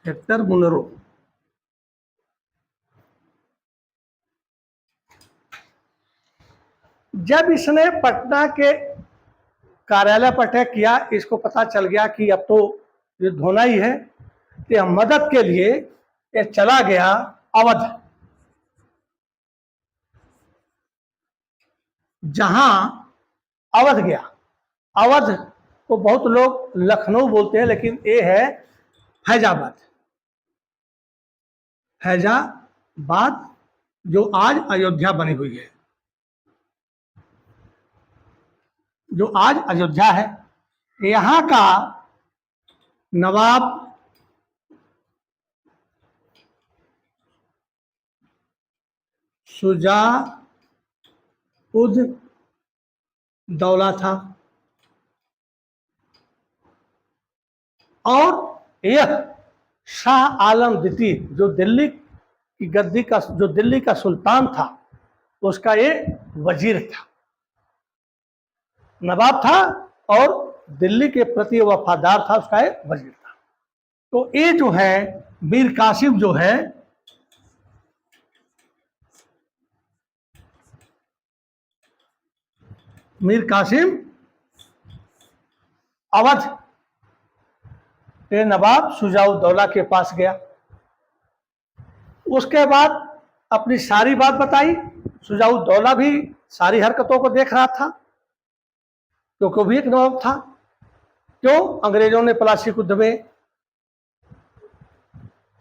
हेक्टर मुनरो जब इसने पटना के कार्यालय पर अटैक किया, इसको पता चल गया कि अब तो युद्ध होना ही है, तो मदद के लिए ये चला गया अवध। जहां अवध गया, अवध को बहुत लोग लखनऊ बोलते हैं, लेकिन ये है फैजाबाद। फैजाबाद जो आज अयोध्या बनी हुई है, जो आज अयोध्या है। यहां का नवाब शुजा-उद-दौला था। और यह शाह आलम द्वितीय, जो दिल्ली की गद्दी का, जो दिल्ली का सुल्तान था, उसका ये वजीर था, नवाब था और दिल्ली के प्रति वफादार था, उसका ये वजीर था। तो ये जो है मीर कासिम जो है, मीर कासिम अवध के नवाब शुजा-उद-दौला के पास गया। उसके बाद अपनी सारी बात बताई। शुजा-उद-दौला भी सारी हरकतों को देख रहा था, क्योंकि वो भी एक नवाब था। क्यों अंग्रेजों ने प्लासी युद्ध में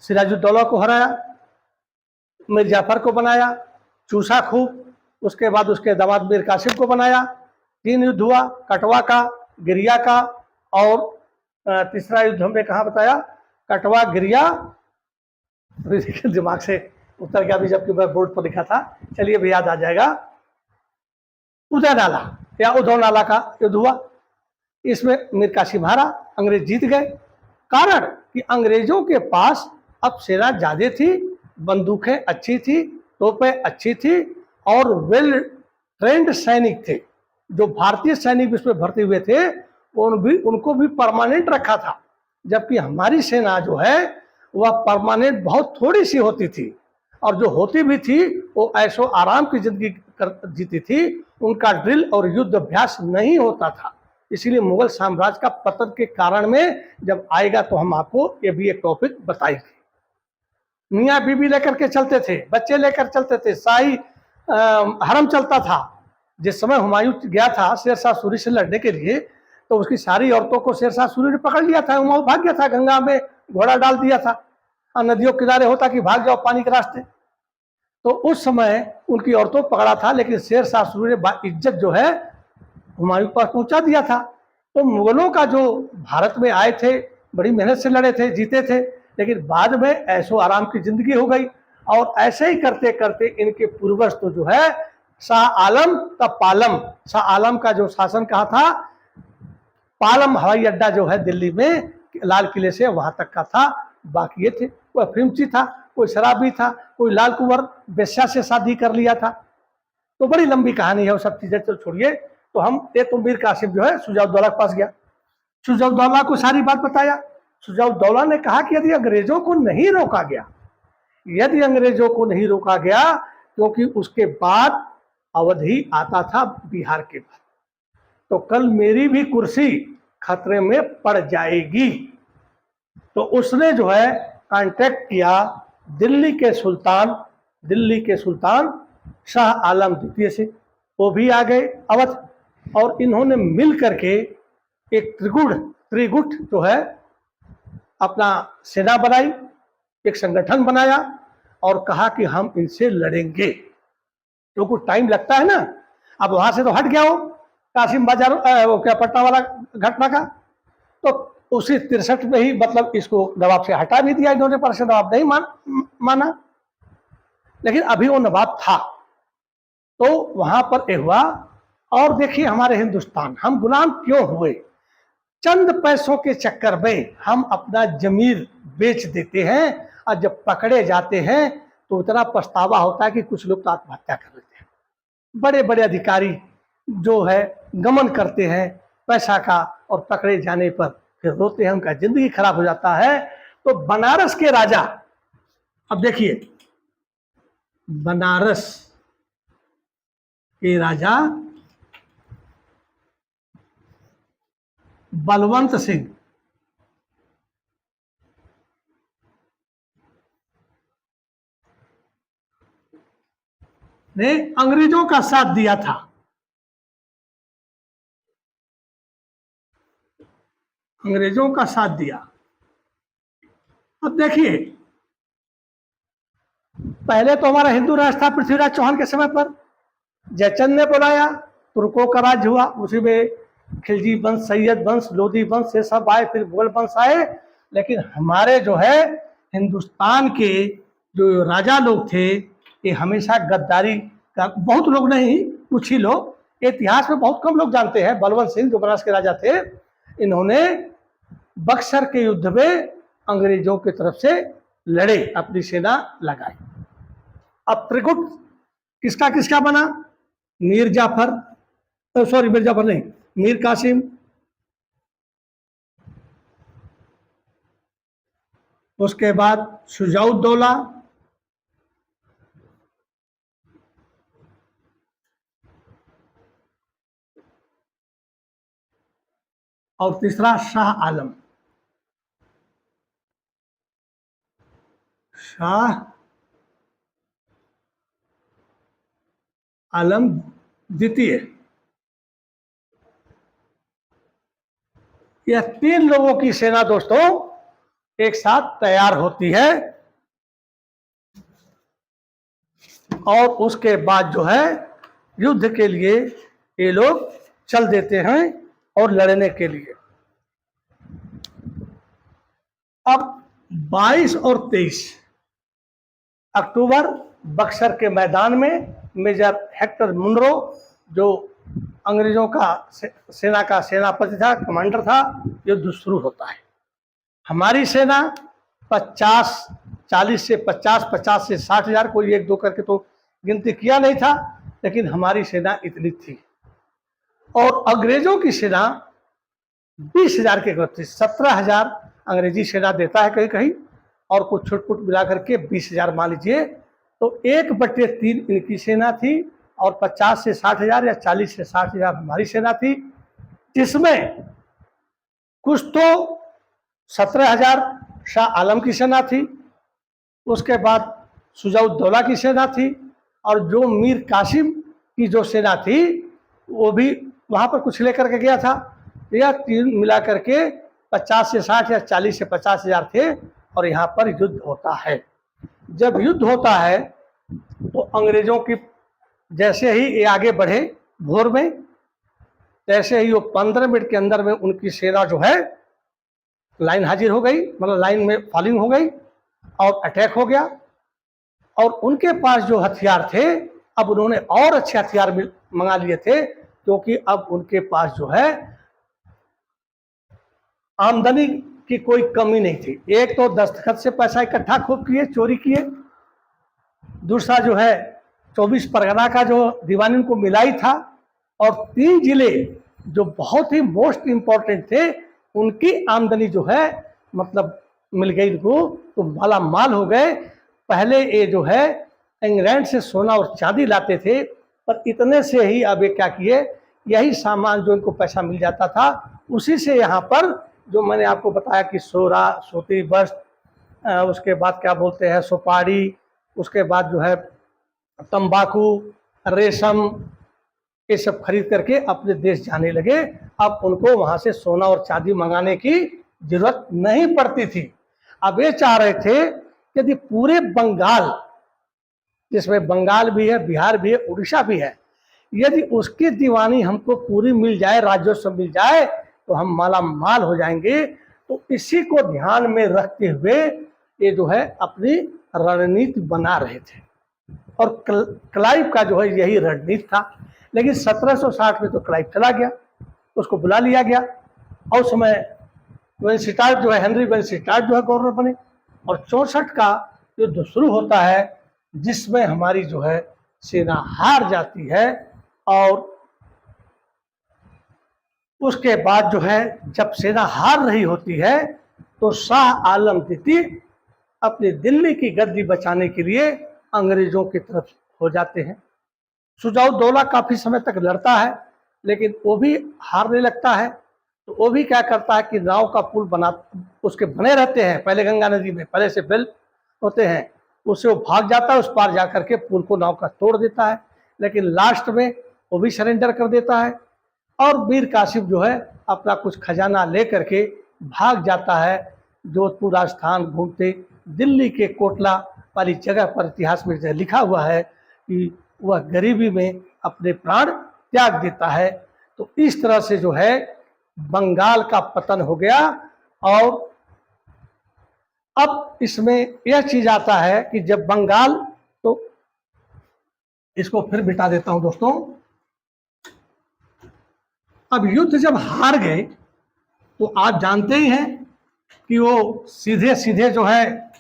सिराजुद्दौला को हराया, मीर जाफर को बनाया, चूसा खूब, उसके बाद उसके दामाद मीर कासिम को बनाया। 3 युद्ध हुआ, कटवा का, गिरिया का, और तीसरा युद्ध हमने कहाँ बताया? कटवा, गिरिया। दिमाग से उतर गया अभी, जबकि मैं बोर्ड पर लिखा था। चलिए भी याद आ जाएगा। उदय नाला या उद्धव नाला का युद्ध हुआ। इसमें मीर कासिम हारा, अंग्रेज जीत गए। कारण कि अंग्रेजों के पास अब सेना ज्यादा थी, बंदूकें अच्छी थी, तोपें अच्छी थी, और वेल ट्रेंड सैनिक थे। जो भारतीय सैनिक इसमें भर्ती हुए थे, उनको भी परमानेंट रखा था। जबकि हमारी सेना जो है वह परमानेंट बहुत थोड़ी सी होती थी, और जो होती भी थी वो ऐशो आराम की जिंदगी जीती थी। उनका ड्रिल और युद्ध अभ्यास नहीं होता था। इसीलिए मुगल साम्राज्य का पतन के कारण में जब आएगा तो हम आपको ये भी एक टॉपिक बताएंगे। मियाँ बीबी लेकर के चलते थे, बच्चे लेकर चलते थे, शाही हरम चलता था। जिस समय हुमायूं गया था शेरशाह सूरी से लड़ने के लिए, तो उसकी सारी औरतों को शेरशाह सूरी ने पकड़ लिया था। हुमायूं भाग गया था, गंगा में घोड़ा डाल दिया था और नदियों किनारे होता कि भाग जाओ पानी के रास्ते। तो उस समय उनकी औरतों को पकड़ा था, लेकिन शेरशाह सूरी ने इज्जत जो है हुमायूं पर पहुंचा दिया था। तो मुगलों का जो भारत में आए थे, बड़ी मेहनत से लड़े थे, जीते थे, लेकिन बाद में ऐशो आराम की जिंदगी हो गई। और ऐसे ही करते करते इनके पूर्वज तो जो है शाह आलम तब पालम, शाह आलम का जो शासन कहा था, पालम हवाई अड्डा जो है दिल्ली में लाल किले से वहां तक का था। बाकी ये थे, कोई अफीमची था, कोई शराबी था, कोई लाल कुंवर बेश्या से शादी कर लिया था। तो बड़ी लंबी कहानी है, वो सब चीजें तो छोड़िए। तो हम तो मीर कासिम जो है शुजाउद्दौला के पास गया, शुजाउद्दौला को सारी बात बताया। शुजाउद्दौला ने कहा कि यदि अंग्रेजों को नहीं रोका गया, यदि अंग्रेजों को नहीं रोका गया, क्योंकि उसके बाद अवधि आता था बिहार के बाद, तो कल मेरी भी कुर्सी खतरे में पड़ जाएगी। तो उसने जो है कांटेक्ट किया दिल्ली के सुल्तान शाह आलम द्वितीय से, वो भी आ गए अवध, और इन्होंने मिल करके एक त्रिगुट जो है अपना सेना बनाई, एक संगठन बनाया और कहा कि हम इनसे लड़ेंगे। तो कुछ टाइम लगता है ना, अब वहां से तो हट गया हो कासिम बाजार वो क्या पटना वाला घटना का, तो उसी 63 में ही मतलब इसको नवाब से हटा भी दिया इन्होंने, पर से नवाब नहीं माना, लेकिन अभी वो नवाब था। तो वहां पर एक हुआ। और देखिए हमारे हिंदुस्तान, हम गुलाम क्यों हुए? चंद पैसों के चक्कर में हम अपना जमीर बेच देते हैं, और जब पकड़े जाते हैं तो इतना पछतावा होता है कि कुछ लोग तो आत्महत्या कर लेते हैं। बड़े बड़े अधिकारी जो है गमन करते हैं पैसा का, और पकड़े जाने पर फिर रोते हैं, उनका जिंदगी खराब हो जाता है। तो बनारस के राजा, अब देखिए बनारस के राजा बलवंत सिंह ने अंग्रेजों का साथ दिया था। अंग्रेजों का साथ दिया। अब देखिए पहले तो हमारा हिंदू राज था पृथ्वीराज चौहान के समय पर, जयचंद ने बुलाया, तुर्कों का राज्य हुआ, उसी में खिलजी वंश, सैयद वंश, लोधी वंश ये सब आए, फिर मुगल वंश आए। लेकिन हमारे जो है हिंदुस्तान के जो राजा लोग थे ये हमेशा गद्दारी का, बहुत लोग नहीं कुछ ही लोग, इतिहास में बहुत कम लोग जानते हैं। बलवंत सिंह जो बनारस के राजा थे, इन्होंने बक्सर के युद्ध में अंग्रेजों की तरफ से लड़े, अपनी सेना लगाई। अब त्रिकुट किसका किसका बना? मीर जाफर, सॉरी मीर जाफर नहीं, मीर कासिम, उसके बाद शुजाउद्दौला, और तीसरा शाह आलम। शाह आलम द्वितीय। यह 3 लोगों की सेना दोस्तों एक साथ तैयार होती है, और उसके बाद जो है युद्ध के लिए ये लोग चल देते हैं और लड़ने के लिए। अब 22 और 23 अक्टूबर बक्सर के मैदान में मेजर हेक्टर मुनरो, जो अंग्रेजों का सेना का सेनापति था, कमांडर था, युद्ध शुरू होता है। हमारी सेना 40 से 50 से 60 हजार, कोई 1-2 करके तो गिनती किया नहीं था, लेकिन हमारी सेना इतनी थी। और अंग्रेजों की सेना 20,000 के करीब थी। 17,000 अंग्रेजी सेना देता है कहीं कहीं, और कुछ छुटपुट मिला करके 20,000 मान लीजिए। तो 1/3 इनकी सेना थी, और 50 से 60 हजार या 40 से 60 हजार हमारी सेना थी। जिसमें कुछ तो 17,000 शाह आलम की सेना थी, उसके बाद सुजाउद्दौला की सेना थी, और जो मीर कासिम की जो सेना थी वो भी वहाँ पर कुछ लेकर के गया था। यह तीन मिला करके 50 से 60 या 40 से 50,000 थे, और यहाँ पर युद्ध होता है। जब युद्ध होता है तो अंग्रेजों की जैसे ही ये आगे बढ़े भोर में, तैसे ही वो 15 मिनट के अंदर में उनकी सेना जो है लाइन हाजिर हो गई, मतलब लाइन में फॉलिंग हो गई और अटैक हो गया। और उनके पास जो हथियार थे, अब उन्होंने और अच्छे हथियार मंगा लिए थे, क्योंकि अब उनके पास जो है आमदनी की कोई कमी नहीं थी। एक तो दस्तखत से पैसा इकट्ठा खूब किए, चोरी किए। दूसरा जो है 24 परगना का जो दीवानी उनको मिला ही था, और 3 जिले जो बहुत ही मोस्ट इंपॉर्टेंट थे उनकी आमदनी जो है मतलब मिल गई इनको, तो माला माल हो गए। पहले ये जो है इंग्लैंड से सोना और चांदी लाते थे, पर इतने से ही अब ये क्या किए, यही सामान जो इनको पैसा मिल जाता था उसी से यहाँ पर जो मैंने आपको बताया कि सोरा, सूती वस्त्र, उसके बाद क्या बोलते हैं सुपारी, उसके बाद जो है तंबाकू, रेशम, ये सब खरीद करके अपने देश जाने लगे। अब उनको वहां से सोना और चांदी मंगाने की जरूरत नहीं पड़ती थी। अब ये चाह रहे थे कि यदि पूरे बंगाल, जिसमें बंगाल भी है, बिहार भी है, उड़ीसा भी है, यदि उसकी दीवानी हमको पूरी मिल जाए, राजस्व मिल जाए, तो हम माला माल हो जाएंगे। तो इसी को ध्यान में रखते हुए ये जो है अपनी रणनीति बना रहे थे, और क्लाइव का जो है यही रणनीति था। लेकिन 1760 में तो क्लाइव चला गया, उसको बुला लिया गया, और उस समय वेनस्टार्ट जो है, हेनरी वेनस्टार्ट जो है गवर्नर बने, और 64 का युद्ध शुरू होता है, जिसमें हमारी जो है सेना हार जाती है। और उसके बाद जो है जब सेना हार रही होती है तो शाह आलम द्वितीय अपनी दिल्ली की गद्दी बचाने के लिए अंग्रेजों की तरफ हो जाते हैं। सुजाउद्दौला काफी समय तक लड़ता है, लेकिन वो भी हारने लगता है। तो वो भी क्या करता है कि नाव का पुल बना, उसके बने रहते हैं पहले गंगा नदी में, पहले से बिल होते हैं, उससे वो भाग जाता है, उस पार जाकर के पुल को नाव का तोड़ देता है। लेकिन लास्ट में वो भी सरेंडर कर देता है, और मीर कासिम जो है अपना कुछ खजाना ले करके भाग जाता है। जोधपुर राजस्थान घूमते दिल्ली के कोटला वाली जगह पर इतिहास में लिखा हुआ है कि वह गरीबी में अपने प्राण त्याग देता है। तो इस तरह से जो है बंगाल का पतन हो गया। और अब इसमें यह चीज आता है कि जब बंगाल, तो इसको फिर बिता देता हूं दोस्तों। अब युद्ध जब हार गए तो आप जानते ही हैं कि वो सीधे सीधे जो है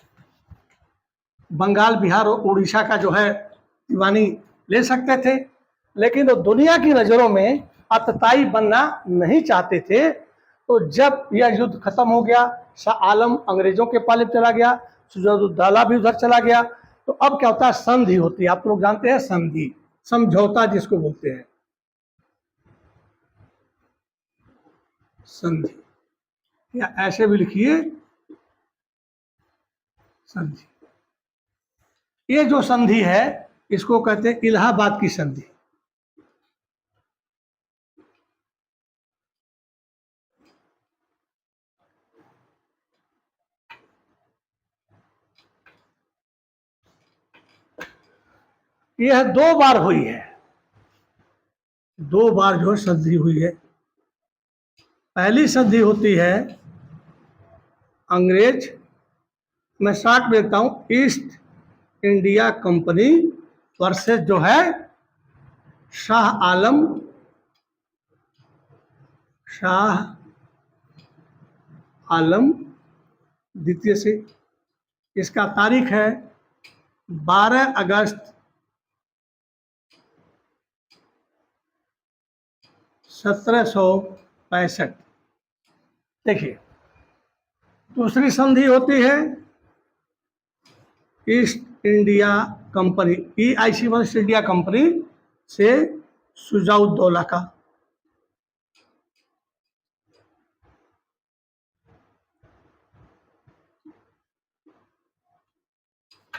बंगाल, बिहार और उड़ीसा का जो है दीवानी ले सकते थे, लेकिन वो दुनिया की नज़रों में अतताई बनना नहीं चाहते थे। तो जब यह युद्ध खत्म हो गया, शाह आलम अंग्रेजों के पाले चला गया, सुजाउद्दौला भी उधर चला गया, तो अब क्या होता है, संधि होती है। आप लोग जानते हैं संधि, समझौता जिसको बोलते हैं, संधि, या ऐसे भी लिखिए संधि। ये जो संधि है इसको कहते हैं इलाहाबाद की संधि। यह 2 बार हुई है, 2 बार जो संधि हुई है। पहली संधि होती है अंग्रेज, मैं शॉर्ट में लिखता हूं, ईस्ट इंडिया कंपनी वर्सेस जो है शाह आलम, शाह आलम द्वितीय से। इसका तारीख है 12 अगस्त 1765। देखिए, दूसरी संधि होती है east India company, EIC east India company से सुजाउद्दौला का।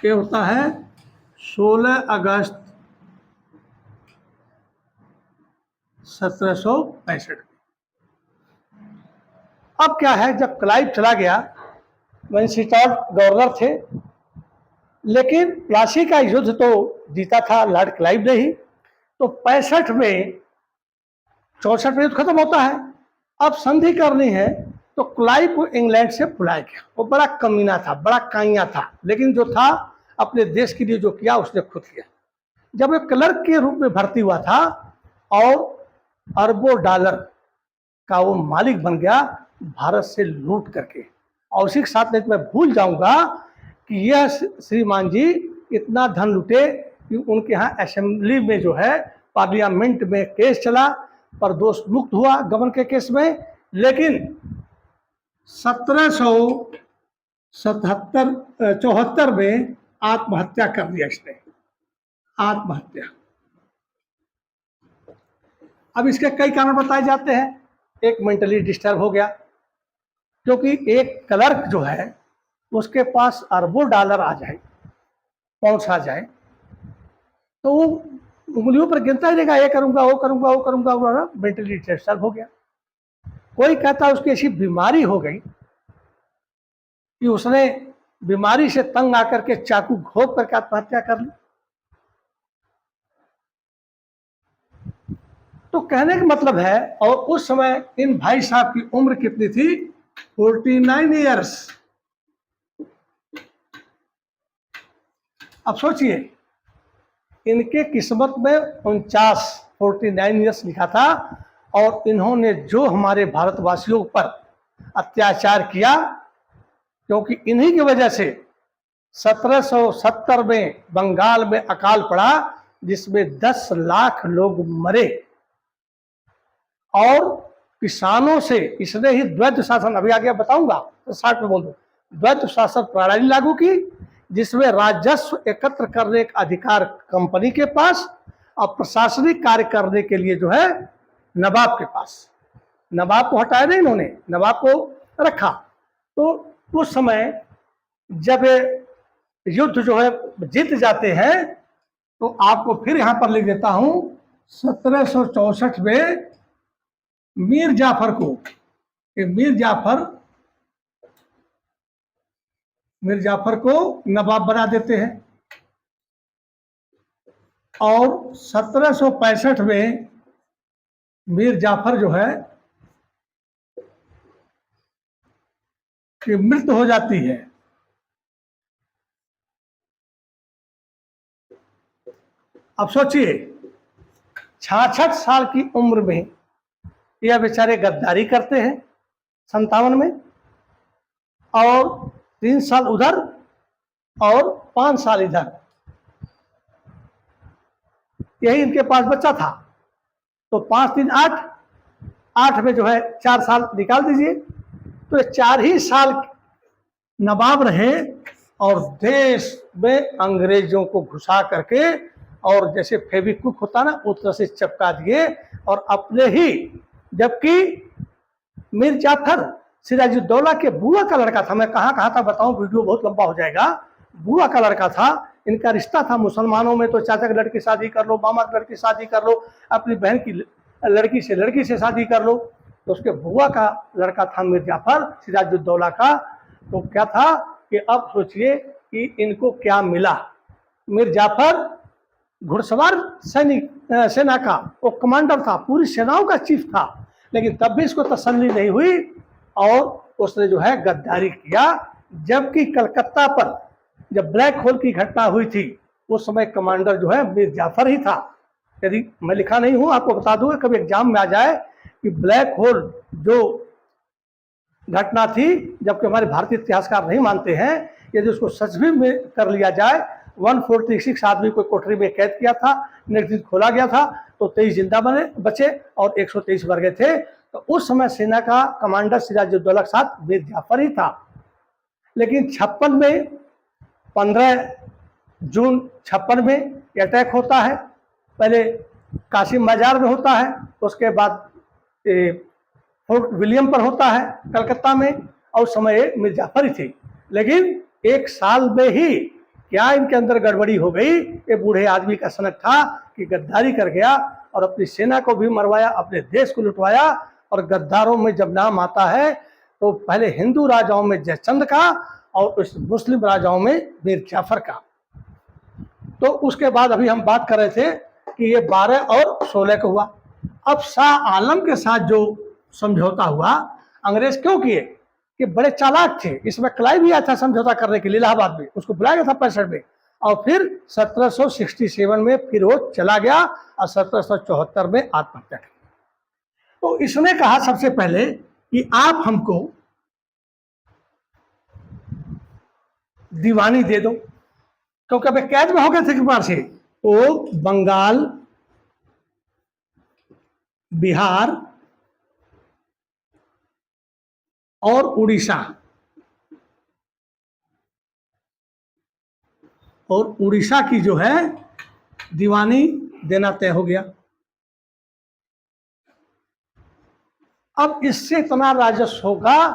ये होता है 16 अगस्त 1765। अब क्या है, जब क्लाइव चला गया, वेंसिस्टॉड गवर्नर थे, लेकिन प्लासी का युद्ध तो जीता था लॉर्ड क्लाइव ने ही। तो 65 में, 64 में युद्ध खत्म होता है, अब संधि करनी है, तो क्लाइव को इंग्लैंड से बुलाया गया। वो बड़ा कमीना था, बड़ा काइया था, लेकिन जो था अपने देश के लिए जो किया उसने खुद किया। जब एक क्लर्क के रूप में भर्ती हुआ था और अरबों डॉलर का वो मालिक बन गया भारत से लूट करके। और उसी के साथ मैं भूल जाऊंगा कि यह श्रीमान जी इतना धन लुटे कि उनके यहाँ असेंबली में जो है, पार्लियामेंट में केस चला, पर दोष मुक्त हुआ गबन के केस में। लेकिन 1774 में आत्महत्या कर लिया इसने, आत्महत्या। अब इसके कई कारण बताए जाते हैं। एक, मेंटली डिस्टर्ब हो गया, क्योंकि एक क्लर्क जो है उसके पास अरबों डॉलर आ जाए, पहुंच आ जाए, तो वो उंगलियों पर गिनता ही रहेगा, ये करूंगा, वो करूंगा, वो करूंगा, वो। मेंटली डिस्टर्ब हो गया। कोई कहता उसकी ऐसी बीमारी हो गई कि उसने बीमारी से तंग आकर के चाकू घोंप करके आत्महत्या कर ली। तो कहने का मतलब है, और उस समय इन भाई साहब की उम्र कितनी थी? 49 ईयर्स। अब सोचिए, इनके किस्मत में 49 ईयर्स लिखा था, और इन्होंने जो हमारे भारतवासियों पर अत्याचार किया, क्योंकि इन्हीं की वजह से 1770 में बंगाल में अकाल पड़ा, जिसमें 10 लाख लोग मरे। और किसानों से इसने ही द्वैध शासन, अभी आगे बताऊंगा तो 60 में बोल दो, द्वैध शासन प्रणाली लागू की, जिसमें राजस्व एकत्र करने का अधिकार कंपनी के पास और प्रशासनिक कार्य करने के लिए जो है नवाब के पास। नवाब को हटाया नहीं इन्होंने, नवाब को रखा। तो उस समय जब युद्ध जो है जीत जाते हैं, तो आपको फिर यहां पर लिख देता हूं, 1764 में मीर जाफर को, मीर जाफर को नवाब बना देते हैं। और 1765 में मीर जाफर जो है कि मृत्यु हो जाती है। अब सोचिए, 66 साल की उम्र में यह बेचारे गद्दारी करते हैं 57 में, और 3 साल उधर और 5 साल इधर, यही इनके पास बच्चा था। तो 5 3 8, 8 में जो है 4 साल निकाल दीजिए, तो 4 ही साल नवाब रहे, और देश में अंग्रेजों को घुसा करके, और जैसे फेविक्विक होता ना उस तरह से चिपका दिए। और अपने ही, जबकि मीर जाफर सिराजुद्दौला के बुआ का लड़का था। मैं कहाँ कहाँ था बताऊं, वीडियो बहुत लंबा हो जाएगा। बुआ का लड़का था, इनका रिश्ता था मुसलमानों में, तो चाचा की लड़की शादी कर लो, मामा की लड़की शादी कर लो, अपनी बहन की लड़की से शादी कर लो। तो उसके बुआ का लड़का था मीर जाफर सिराजुद्दौला का। तो क्या था कि अब सोचिए कि इनको क्या मिला। मीर जाफर घुड़सवार सेना का वो कमांडर था, पूरी सेनाओं का चीफ था, लेकिन तब भी इसको तसल्ली नहीं हुई, और उसने जो है गद्दारी किया। जबकि कलकत्ता पर जब ब्लैक होल की घटना हुई थी, उस समय कमांडर जो है मीर जाफर ही था। यदि मैं लिखा नहीं हूं, आपको बता दूंगा, कभी एग्जाम में आ जाए कि ब्लैक होल जो घटना थी, जबकि हमारे भारतीय इतिहासकार नहीं मानते हैं, यदि उसको सच भी कर लिया जाए, 146 आदमी को कोठरी में कैद किया था, नेक्स्ट दिन खोला गया था, तो 23 जिंदा बचे और 123 मर गए थे। तो उस समय सेना का कमांडर सिराजुद्दौला के साथ मीर जाफर ही था। लेकिन 56 में, 15 जून 56 में अटैक होता है। पहले कासिम बाजार में होता है, उसके बाद फोर्ट विलियम पर होता है कलकत्ता में, और उस समय मीर जाफर ही थे। लेकिन 1 साल में ही क्या इनके अंदर गड़बड़ी हो गई। ये बूढ़े आदमी का सनक था कि गद्दारी कर गया और अपनी सेना को भी मरवाया, अपने देश को लुटवाया। और गद्दारों में जब नाम आता है तो पहले हिंदू राजाओं में जयचंद का और उस मुस्लिम राजाओं में मीर जाफर का। तो उसके बाद अभी हम बात कर रहे थे कि ये 12 और 16 को हुआ। अब शाह आलम के साथ जो समझौता हुआ, अंग्रेज क्यों किए कि बड़े चालाक थे। इसमें क्लाइव भी आया था समझौता करने के लिए इलाहाबाद में, उसको बुलाया गया था 65 में। और फिर 1767 में फिर वो चला गया और 1774 में आत्महत्या की। तो इसने कहा सबसे पहले कि आप हमको दीवानी दे दो, क्योंकि अभी कैद में हो गए थे कृपा से। तो बंगाल, बिहार और उड़ीसा, और उड़ीसा की जो है दीवानी देना तय हो गया। अब इससे इतना राजस्व होगा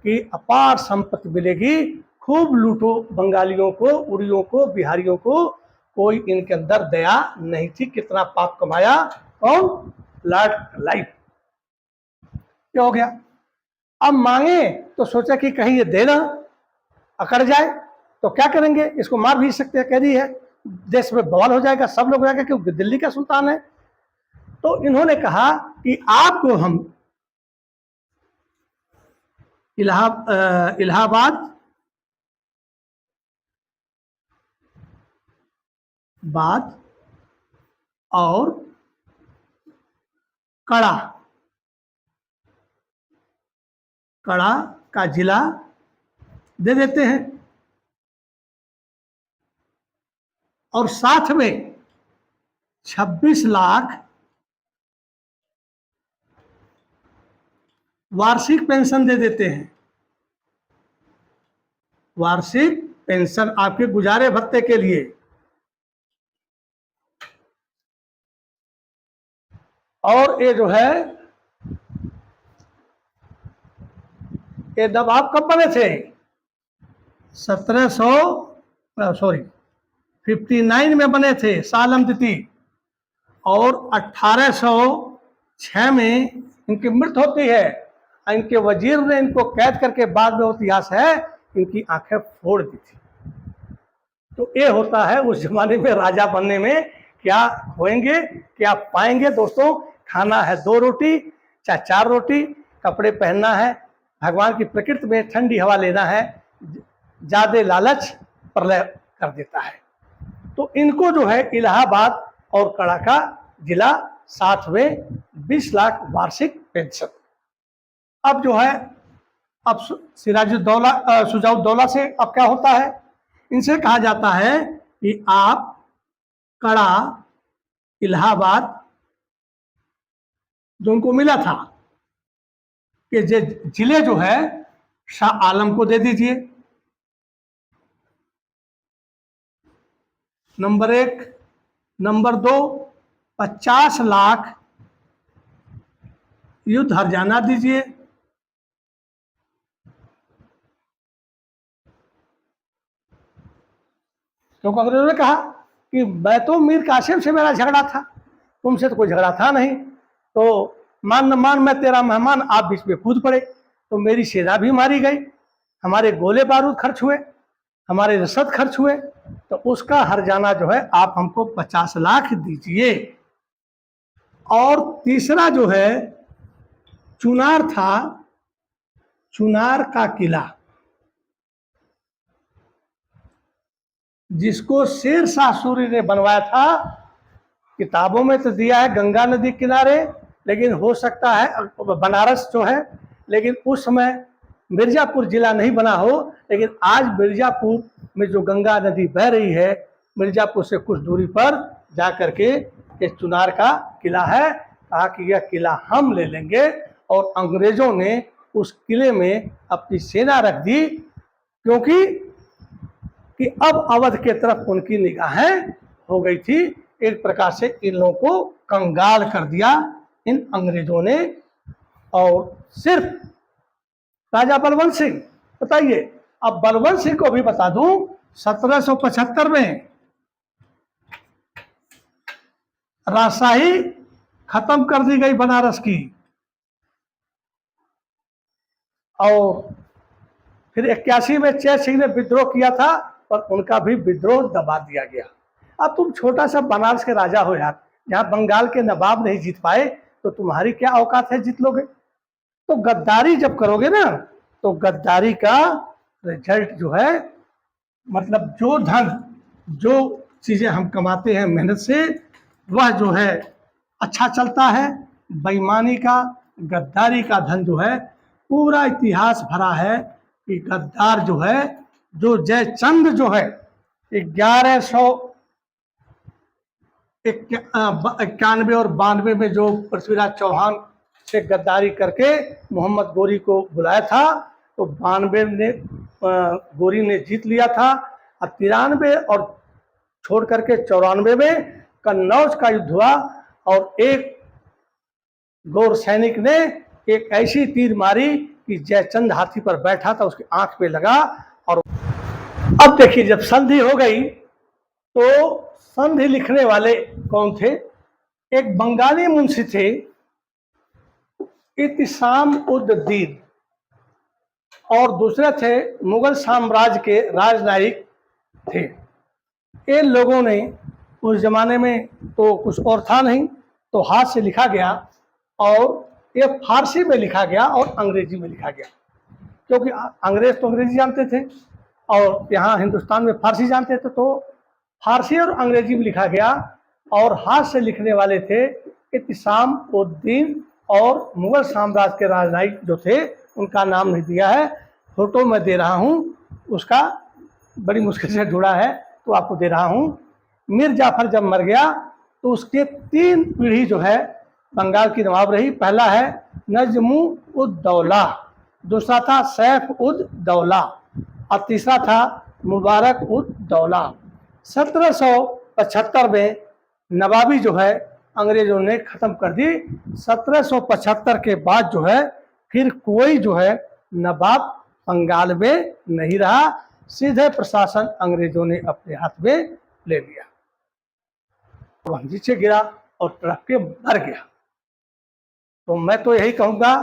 कि अपार संपत्ति मिलेगी, खूब लूटो बंगालियों को, उड़ियों को, बिहारियों को, कोई इनके अंदर दया नहीं थी। कितना पाप कमाया कौन? Lord Clive. क्या हो गया? अब मांगे तो सोचा कि कहीं ये देना अकड़ जाए तो क्या करेंगे, इसको मार भी सकते हैं, कह दी है, देश में बवाल हो जाएगा, सब लोग जाएगा क्योंकि दिल्ली का सुल्तान है। तो इन्होंने कहा कि आपको हम इलाहाबाद, बाद और कड़ा का जिला दे देते हैं और साथ में 26 लाख वार्षिक पेंशन दे देते हैं। वार्षिक पेंशन आपके गुजारे भत्ते के लिए। और ये जो है, ये नवाब कब बने थे? 59 में बने थे शाह आलम द्वितीय, और 1806 में इनकी मृत्यु होती है। इनके वजीर ने इनको कैद करके बाद में इतिहास है इनकी आंखें फोड़ दी थी। तो ये होता है उस जमाने में राजा बनने में क्या होएंगे, क्या पाएंगे। दोस्तों, खाना है 2 रोटी चाहे 4 रोटी, कपड़े पहनना है, भगवान की प्रकृति में ठंडी हवा लेना है, ज्यादा लालच प्रलय कर देता है। तो इनको जो है इलाहाबाद और कड़ा का जिला, साथ में 20 लाख वार्षिक पेंशन। अब जो है, अब सिराजुद्दौला शुजाउद्दौला से अब क्या होता है, इनसे कहा जाता है कि आप कड़ा, इलाहाबाद जो उनको मिला था कि जिले जो है शाह आलम को दे दीजिए। नंबर 1। नंबर 2, 50 लाख युद्ध हर्जाना दीजिए। क्योंकि अंग्रेजों ने कहा कि मैं तो मीर कासिम से मेरा झगड़ा था, तुमसे तो कोई झगड़ा था नहीं, तो मान न मान मैं तेरा मेहमान, आप बीच में कूद पड़े तो मेरी सेना भी मारी गई, हमारे गोले बारूद खर्च हुए, हमारे रसद खर्च हुए, तो उसका हर्जाना जो है आप हमको 50 लाख दीजिए। और तीसरा जो है चुनार था, चुनार का किला जिसको शेर शाह सूरी ने बनवाया था। किताबों में तो दिया है गंगा नदी किनारे, लेकिन हो सकता है बनारस जो है, लेकिन उस समय मिर्जापुर जिला नहीं बना हो। लेकिन आज मिर्जापुर में जो गंगा नदी बह रही है, मिर्जापुर से कुछ दूरी पर जा करके एक चुनार का किला है। कहा कि यह किला हम ले लेंगे, और अंग्रेजों ने उस किले में अपनी सेना रख दी, क्योंकि कि अब अवध के तरफ उनकी निगाहें हो गई थी। एक प्रकार से इन लोगों को कंगाल कर दिया इन अंग्रेजों ने। और सिर्फ राजा बलवंत सिंह, बताइए, अब बलवंत सिंह को भी बता दूं 1775 में राजशाही खत्म कर दी गई बनारस की, और फिर 81 में चैत सिंह ने विद्रोह किया था, पर उनका भी विद्रोह दबा दिया गया। अब तुम छोटा सा बनारस के राजा हो यार, जहां बंगाल के नवाब नहीं जीत पाए तो तुम्हारी क्या औकात है जीत लोगे। तो गद्दारी जब करोगे ना, तो गद्दारी का रिजल्ट जो है, मतलब जो धन, जो चीजें हम कमाते हैं मेहनत से, वह जो है अच्छा चलता है। बेईमानी का, गद्दारी का धन जो है, पूरा इतिहास भरा है कि गद्दार जो है, जो जयचंद जो है 1191 और 92 में जो पृथ्वीराज चौहान से गद्दारी करके मोहम्मद गोरी को बुलाया था, तो 92 ने गोरी ने जीत लिया था, और 93 और छोड़ करके 94 में कन्नौज का युद्ध हुआ, और एक गौर सैनिक ने एक ऐसी तीर मारी कि जयचंद हाथी पर बैठा था, उसकी आंख पे लगा। और अब देखिए, जब संधि हो गई तो संधि लिखने वाले कौन थे? एक बंगाली मुंशी थे, इत्तिसाम उद दीन, और दूसरे थे मुगल साम्राज्य के राजनायिक थे। इन लोगों ने, उस जमाने में तो कुछ और था नहीं, तो हाथ से लिखा गया, और ये फारसी में लिखा गया और अंग्रेजी में लिखा गया, क्योंकि अंग्रेज तो अंग्रेजी जानते थे और यहाँ हिंदुस्तान में फारसी जानते थे, तो फारसी और अंग्रेजी में लिखा गया। और हाथ से लिखने वाले थे इत्तिसाम उद्दीन, और मुगल साम्राज्य के राजनायिक जो थे उनका नाम नहीं दिया है, फोटो मैं दे रहा हूँ, उसका बड़ी मुश्किल से जुड़ा है तो आपको दे रहा हूँ। मीर जाफर जब मर गया तो उसके 3 पीढ़ी जो है बंगाल की नवाब रही। पहला है नजमु उद दौला, दूसरा था सैफ उद दौला, और तीसरा था मुबारक उद दौला। 1775 में नवाबी जो है अंग्रेजों ने खत्म कर दी। 1775 के बाद जो है फिर कोई जो है नवाब बंगाल में नहीं रहा, सीधे प्रशासन अंग्रेजों ने अपने हाथ में ले लिया। वह नीचे गिरा और तड़प के मर गया। तो मैं तो यही कहूँगा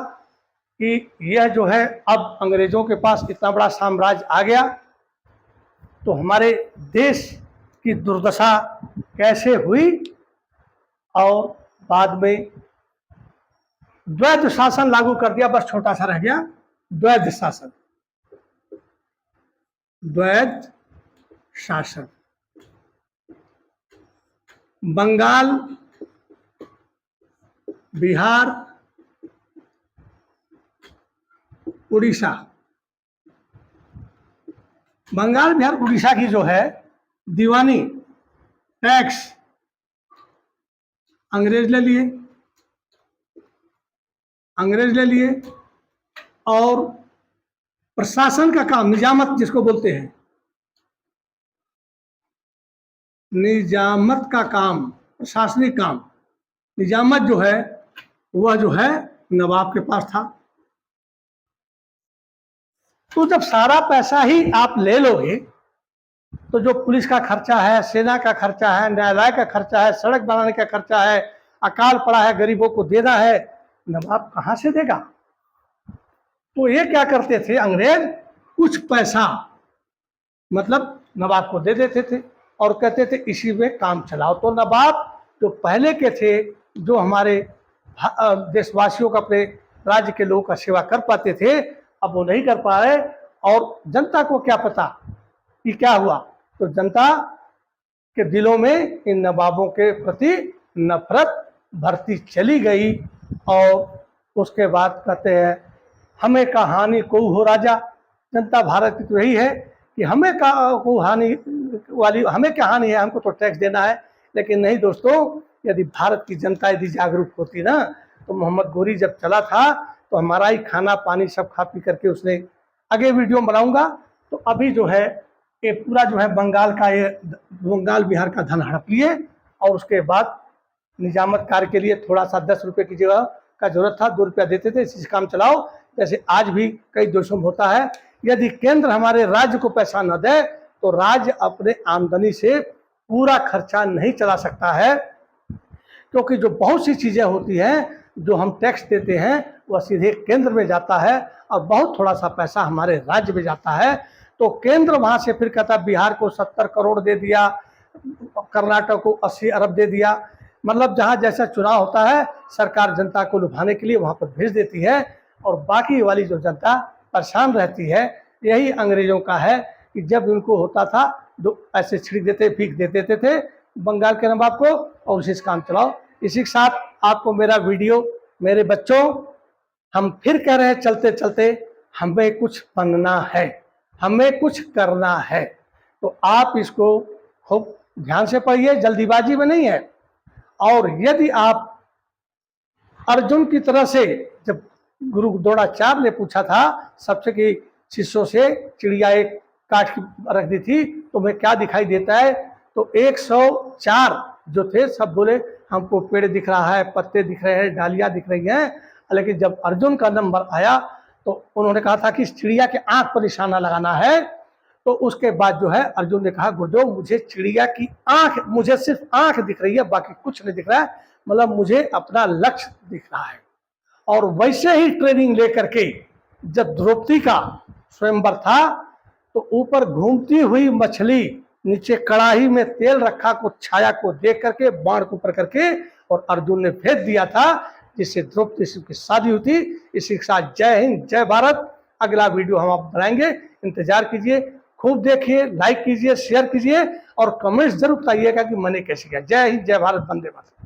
कि यह जो है, अब अंग्रेजों के पास इतना बड़ा साम्राज्य आ गया, तो हमारे देश की दुर्दशा कैसे हुई। और बाद में द्वैध शासन लागू कर दिया, बस छोटा सा रह गया द्वैध शासन। द्वैध शासन बंगाल, बिहार, उड़ीसा, बंगाल, बिहार, उड़ीसा की जो है दीवानी टैक्स अंग्रेज ले लिए, और प्रशासन का काम, निजामत जिसको बोलते हैं, निजामत का काम, प्रशासनिक काम, निजामत जो है वह जो है नवाब के पास था। तो जब सारा पैसा ही आप ले लोगे, तो जो पुलिस का खर्चा है, सेना का खर्चा है, न्यायालय का खर्चा है, सड़क बनाने का खर्चा है, अकाल पड़ा है, गरीबों को देना है, नवाब कहाँ से देगा। तो ये क्या करते थे अंग्रेज, कुछ पैसा मतलब नवाब को दे देते थे और कहते थे इसी में काम चलाओ। तो नवाब जो पहले के थे, जो हमारे देशवासियों का, अपने राज्य के लोगों का सेवा कर पाते थे, अब वो नहीं कर पा रहे। और जनता को क्या पता कि क्या हुआ, तो जनता के दिलों में इन नवाबों के प्रति नफरत भरती चली गई। और उसके बाद कहते हैं हमें का हानि को हो राजा। जनता भारत की तो यही है कि हमें का को हानि वाली, हमें क्या हानि है, हमको तो टैक्स देना है। लेकिन नहीं दोस्तों, यदि भारत की जनता यदि जागरूक होती ना, तो मोहम्मद गोरी जब चला था तो हमारा ही खाना पानी सब खा पी करके उसने, आगे वीडियो बनाऊंगा। तो अभी जो है ये पूरा जो है बंगाल का, ये बंगाल बिहार का धन हड़प लिए, और उसके बाद निजामत कार्य के लिए थोड़ा सा 10 रुपये की जगह का जरूरत था, 2 रुपया देते थे, इसी से काम चलाओ। जैसे आज भी कई देशों में होता है, यदि केंद्र हमारे राज्य को पैसा न दे तो राज्य अपने आमदनी से पूरा खर्चा नहीं चला सकता है, क्योंकि जो बहुत सी चीज़ें होती हैं जो हम टैक्स देते हैं वह सीधे केंद्र में जाता है और बहुत थोड़ा सा पैसा हमारे राज्य में जाता है। तो केंद्र वहाँ से फिर कहता बिहार को 70 करोड़ दे दिया, कर्नाटक को 80 अरब दे दिया। मतलब जहाँ जैसा चुनाव होता है सरकार जनता को लुभाने के लिए वहाँ पर भेज देती है और बाकी वाली जो जनता परेशान रहती है। यही अंग्रेजों का है कि जब उनको होता था तो ऐसे छिड़क देते, फीक दे देते थे बंगाल के नवाब को और उसी से काम चलाओ। इसी के साथ आपको मेरा वीडियो, मेरे बच्चों, हम फिर कह रहे हैं चलते चलते हमें कुछ बनना है, हमें कुछ करना है। तो आप इसको खूब ध्यान से पढ़िए, जल्दीबाजी में नहीं है। और यदि आप अर्जुन की तरह से, जब गुरु द्रोणाचार्य ने पूछा था सबसे कि शिष्यों से चिड़िया एक काट की रख दी थी तो मैं क्या दिखाई देता है, तो 104 जो थे सब बोले हमको पेड़ दिख रहा है, पत्ते दिख रहे हैं, डालियां दिख रही हैं। लेकिन जब अर्जुन का नंबर आया तो उन्होंने कहा था कि चिड़िया के आंख पर निशाना लगाना है। तो उसके बाद जो है अर्जुन ने कहा गुरुदेव मुझे चिड़िया की आंख, मुझे सिर्फ आंख दिख रही है, बाकी कुछ नहीं दिख रहा है, मतलब मुझे अपना लक्ष्य दिख रहा है। और वैसे ही ट्रेनिंग लेकर के जब द्रौपदी का स्वयंवर था तो ऊपर घूमती हुई मछली, नीचे कड़ाही में तेल रखा को छाया को देख करके बाण को ऊपर करके और अर्जुन ने भेज दिया था, जिससे द्रौपदी से की शादी हुई थी। इसी के साथ जय हिंद, जय भारत। अगला वीडियो हम आप बनाएंगे, इंतजार कीजिए, खूब देखिए, लाइक कीजिए, शेयर कीजिए और कमेंट्स जरूर बताइएगा कि मैंने कैसे किया। जय हिंद, जय भारत, वंदे मातरम।